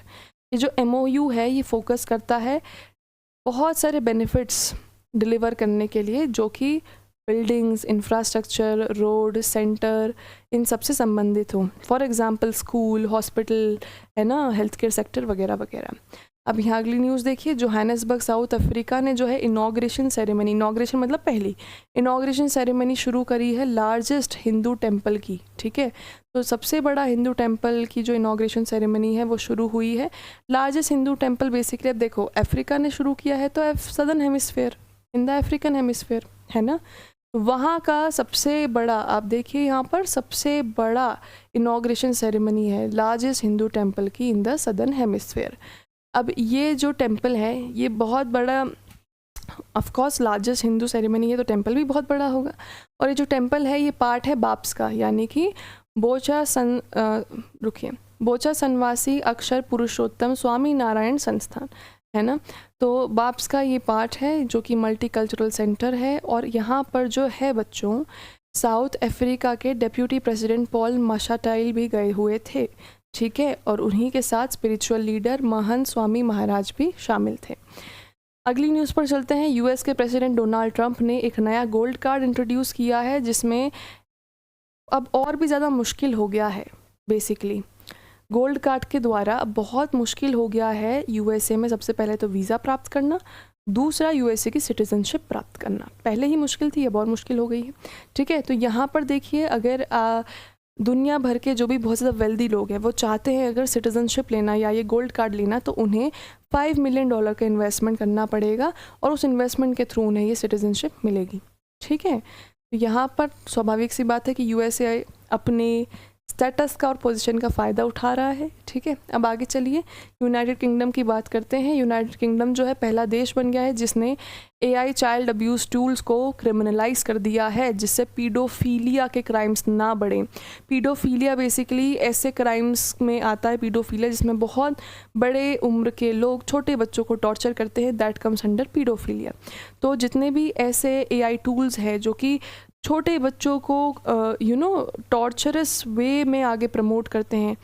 ये जो MOU है ये फोकस करता है बहुत सारे बेनिफिट्स डिलीवर करने के लिए जो कि बिल्डिंग्स, इंफ्रास्ट्रक्चर, रोड, सेंटर, इन सबसे संबंधित हो। फॉर एग्जांपल स्कूल, हॉस्पिटल, है ना, हेल्थ केयर सेक्टर वगैरह वगैरह। अब यहाँ अगली न्यूज़ देखिए, जोहानिसबर्ग साउथ अफ्रीका ने जो है इनॉग्रेशन सेरेमनी, इनॉग्रेशन मतलब पहली इनॉग्रेशन सेरेमनी शुरू करी है लार्जेस्ट हिंदू टेम्पल की। ठीक है, तो सबसे बड़ा हिंदू टेम्पल की जो इनॉग्रेशन सेरेमनी है वो शुरू हुई है। लार्जेस्ट हिंदू टेम्पल बेसिकली अब देखो अफ्रीका ने शुरू किया है, तो southern hemisphere, in the African hemisphere, है ना, वहाँ का सबसे बड़ा, आप देखिए यहाँ पर सबसे बड़ा इनॉग्रेशन सेरेमनी है लार्जेस्ट हिंदू टेम्पल की इन द सदर्न हेमिस्फेयर। अब ये जो टेम्पल है ये बहुत बड़ा, of course largest Hindu ceremony है तो टेम्पल भी बहुत बड़ा होगा। और ये जो टेम्पल है ये पार्ट है बाप्स का, यानी कि बोचा सन्यासी अक्षर पुरुषोत्तम स्वामी नारायण संस्थान, है ना। तो बाप्स का ये पार्ट है जो कि मल्टी कल्चरल सेंटर है। और यहाँ पर जो है बच्चों, साउथ अफ्रीका के डेप्यूटी प्रेसिडेंट पॉल माशाटाइल भी गए हुए थे। ठीक है, और उन्हीं के साथ स्पिरिचुअल लीडर महंत स्वामी महाराज भी शामिल थे। अगली न्यूज़ पर चलते हैं। यूएस के प्रेसिडेंट डोनाल्ड ट्रंप ने एक नया गोल्ड कार्ड इंट्रोड्यूस किया है, जिसमें अब और भी ज़्यादा मुश्किल हो गया है। बेसिकली गोल्ड कार्ड के द्वारा अब बहुत मुश्किल हो गया है यूएसए में सबसे पहले तो वीज़ा प्राप्त करना, दूसरा यूएसए की सिटीजनशिप प्राप्त करना। पहले ही मुश्किल थी, अब और मुश्किल हो गई है। ठीक है, तो यहाँ पर देखिए, अगर दुनिया भर के जो भी बहुत ज़्यादा वेल्दी लोग हैं वो चाहते हैं अगर सिटीजनशिप लेना या ये गोल्ड कार्ड लेना, तो उन्हें $5 मिलियन का इन्वेस्टमेंट करना पड़ेगा और उस इन्वेस्टमेंट के थ्रू उन्हें ये सिटीजनशिप मिलेगी। ठीक है, तो यहाँ पर स्वाभाविक सी बात है कि यूएसए अपने स्टेटस का और पोजीशन का फ़ायदा उठा रहा है। ठीक है, अब आगे चलिए यूनाइटेड किंगडम की बात करते हैं। यूनाइटेड किंगडम जो है पहला देश बन गया है जिसने AI चाइल्ड अब्यूज़ टूल्स को क्रिमिनलाइज कर दिया है, जिससे पीडोफीलिया के क्राइम्स ना बढ़ें। पीडोफीलिया बेसिकली ऐसे क्राइम्स में आता है, पीडोफीलिया जिसमें बहुत बड़े उम्र के लोग छोटे बच्चों को टॉर्चर करते हैं, दैट कम्स अंडर पीडोफीलिया। तो जितने भी ऐसे AI टूल्स हैं जो कि छोटे बच्चों को टॉर्चरस वे में आगे प्रमोट करते हैं,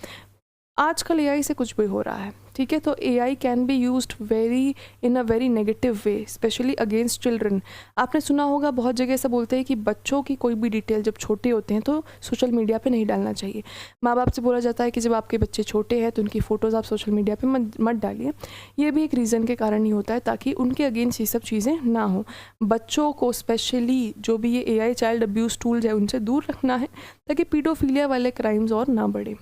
आजकल AI से कुछ भी हो रहा है। ठीक है, तो AI can be used in a very negative way, specially against children. आपने सुना होगा बहुत जगह ऐसा बोलते हैं कि बच्चों की कोई भी डिटेल जब छोटे होते हैं तो सोशल मीडिया पे नहीं डालना चाहिए। माँ बाप से बोला जाता है कि जब आपके बच्चे छोटे हैं तो उनकी फ़ोटोज़ आप सोशल मीडिया पे मत डालिए। ये भी एक रीज़न के कारण ही होता है, ताकि उनके अगेंस्ट ये सब चीज़ें ना हो। बच्चों को स्पेशली जो भी ये AI चाइल्ड अब्यूज़ टूल्स है उनसे दूर रखना है, ताकि पीडोफीलिया वाले क्राइम्स और ना बढ़े।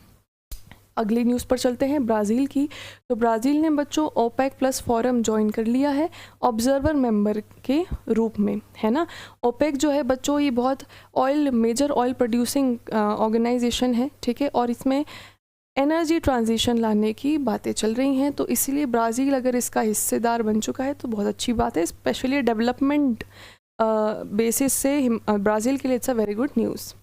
अगली न्यूज़ पर चलते हैं, ब्राज़ील की। तो ब्राज़ील ने बच्चों OPEC+ फोरम ज्वाइन कर लिया है ऑब्जर्वर मेंबर के रूप में, है ना। OPEC जो है बच्चों ये बहुत मेजर ऑयल प्रोड्यूसिंग ऑर्गेनाइजेशन है। ठीक है, और इसमें एनर्जी ट्रांजिशन लाने की बातें चल रही हैं, तो इसीलिए ब्राज़ील अगर इसका हिस्सेदार बन चुका है तो बहुत अच्छी बात है, स्पेशली डेवलपमेंट बेसिस से ब्राज़ील के लिए it's a very good news.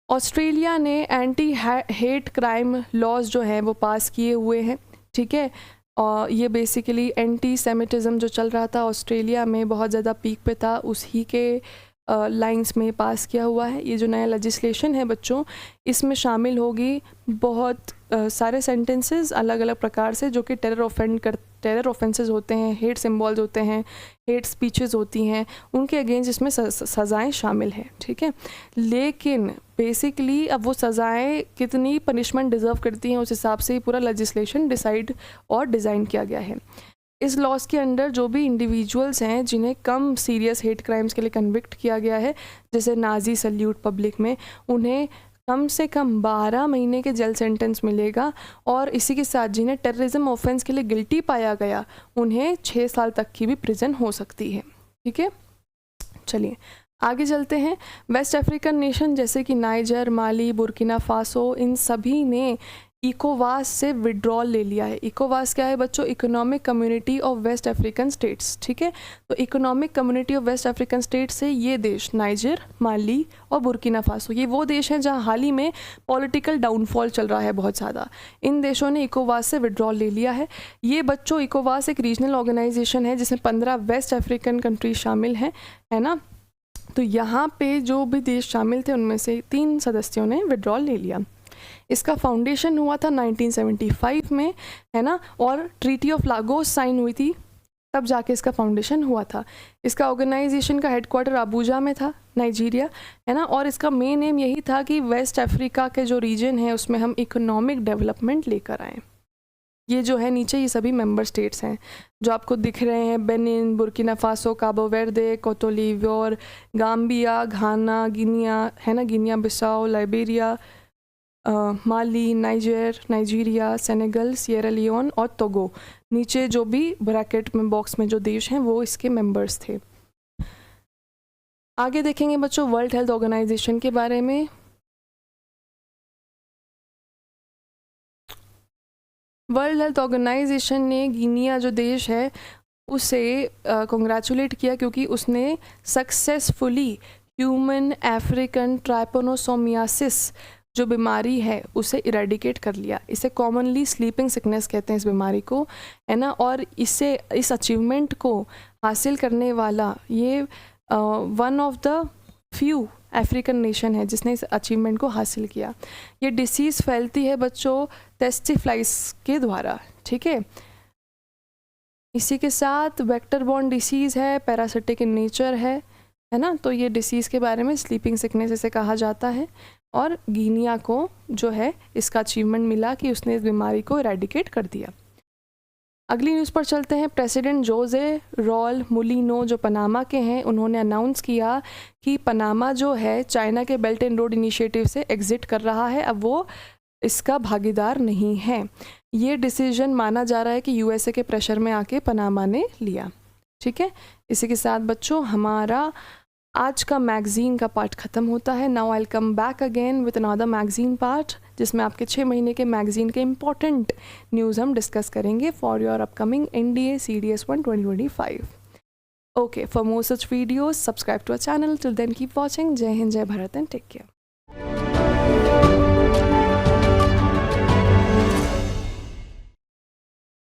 Australia ने एंटी हेट क्राइम लॉज जो हैं वो पास किए हुए हैं। ठीक है, और ये बेसिकली एंटी सेमिटिज़म जो चल रहा था ऑस्ट्रेलिया में बहुत ज़्यादा पीक पे था, उसी के लाइंस में पास किया हुआ है। ये जो नया लेजिस्लेशन है बच्चों, इसमें शामिल होगी बहुत सारे सेंटेंसेस अलग अलग प्रकार से जो कि टेरर ऑफेंसेस होते हैं, हेट सिंबल्स होते हैं, हेट स्पीचेस होती हैं, उनके अगेंस्ट इसमें सज़ाएं शामिल हैं। ठीक है, लेकिन बेसिकली अब वो सज़ाएं कितनी पनिशमेंट डिज़र्व करती हैं उस हिसाब से ही पूरा लेजिस्लेशन डिसाइड और डिज़ाइन किया गया है। इस लॉस के अंडर जो भी इंडिविजुअल्स हैं जिन्हें कम सीरियस हेट क्राइम्स के लिए कन्विक्ट किया गया है, जैसे नाजी सल्यूट पब्लिक में, उन्हें कम से कम 12 महीने के जेल सेंटेंस मिलेगा, और इसी के साथ जिन्हें टेररिज्म ऑफेंस के लिए गिल्टी पाया गया उन्हें 6 साल तक की भी प्रिजन हो सकती है। ठीक है, चलिए आगे चलते हैं। वेस्ट अफ्रीकन नेशन जैसे कि नाइजर, माली, बुर्किना फासो, इन सभी ने इकोवास से विड्रॉल ले लिया है। इकोवास क्या है बच्चों? Economic Community of West African States. ठीक है, तो Economic Community of West African States से ये देश नाइजर, माली और बुर्किना फासो, ये वो देश हैं जहां हाल ही में पॉलिटिकल डाउनफॉल चल रहा है बहुत ज़्यादा। इन देशों ने इकोवास से विड्रॉल ले लिया है। ये बच्चों इकोवास एक रीजनल ऑर्गेनाइजेशन है जिसमें 15 वेस्ट अफ्रीकन कंट्रीज शामिल हैं, है ना। तो यहाँ पे जो भी देश शामिल थे उनमें से 3 सदस्यों ने विड्रॉल ले लिया। इसका फाउंडेशन हुआ था 1975 में, है ना, और ट्रीटी ऑफ लागोस साइन हुई थी तब जाके इसका फाउंडेशन हुआ था। इसका ऑर्गेनाइजेशन का हेडक्वार्टर अबूजा में था, नाइजीरिया, है ना। और इसका मेन एम यही था कि वेस्ट अफ्रीका के जो रीजन है उसमें हम इकोनॉमिक डेवलपमेंट लेकर आएँ। ये जो है नीचे ये सभी मेंबर स्टेट्स हैं जो आपको दिख रहे हैं, बेनिन, बुर्किना फासो, काबो वेर्दे, कोतोलीवोर, गाम्बिया, घाना, गिनिया, है ना, गिनिया बिसाओ, लाइबेरिया, माली, नाइजीरिया, सेनेगल, सिएरा लियोन और टोगो। नीचे जो भी ब्रैकेट में बॉक्स में जो देश हैं वो इसके मेंबर्स थे। आगे देखेंगे बच्चों वर्ल्ड हेल्थ ऑर्गेनाइजेशन के बारे में। वर्ल्ड हेल्थ ऑर्गेनाइजेशन ने गिनिया जो देश है उसे कॉन्ग्रेचुलेट किया क्योंकि उसने सक्सेसफुली ह्यूमन अफ्रीकन ट्राइपोनोसोमियासिस जो बीमारी है उसे इरेडिकेट कर लिया। इसे कॉमनली स्लीपिंग सिकनेस कहते हैं इस बीमारी को, है ना। और इस अचीवमेंट को हासिल करने वाला ये one of the few African nation है जिसने इस अचीवमेंट को हासिल किया। ये डिसीज़ फैलती है बच्चों टेस्टिफ्लाइज के द्वारा, ठीक है। इसी के साथ वेक्टर बॉर्न डिसीज़ है, पैरासिटिक इन नेचर है ना। तो ये डिसीज़ के बारे में स्लीपिंग सिकनेस इसे कहा जाता है। और गिनिया को जो है इसका अचीवमेंट मिला कि उसने इस बीमारी को इरेडिकेट कर दिया। अगली न्यूज़ पर चलते हैं। प्रेसिडेंट जोसे रॉल मुलिनो जो पनामा के हैं, उन्होंने अनाउंस किया कि पनामा जो है चाइना के बेल्ट एंड रोड इनिशिएटिव से एग्जिट कर रहा है, अब वो इसका भागीदार नहीं है। ये डिसीजन माना जा रहा है कि यूएसए के प्रेशर में आके पनामा ने लिया, ठीक है। इसी के साथ बच्चों हमारा आज का मैगज़ीन का पार्ट ख़त्म होता है। Now I will come back again with another magazine part जिसमें आपके 6 महीने के मैगज़ीन के इम्पॉर्टेंट न्यूज़ हम डिस्कस करेंगे for your upcoming NDA CDS 1 2025। Okay, for more such videos subscribe to our channel. Till then keep watching. जय हिंद, जय भारत एंड टेक केयर।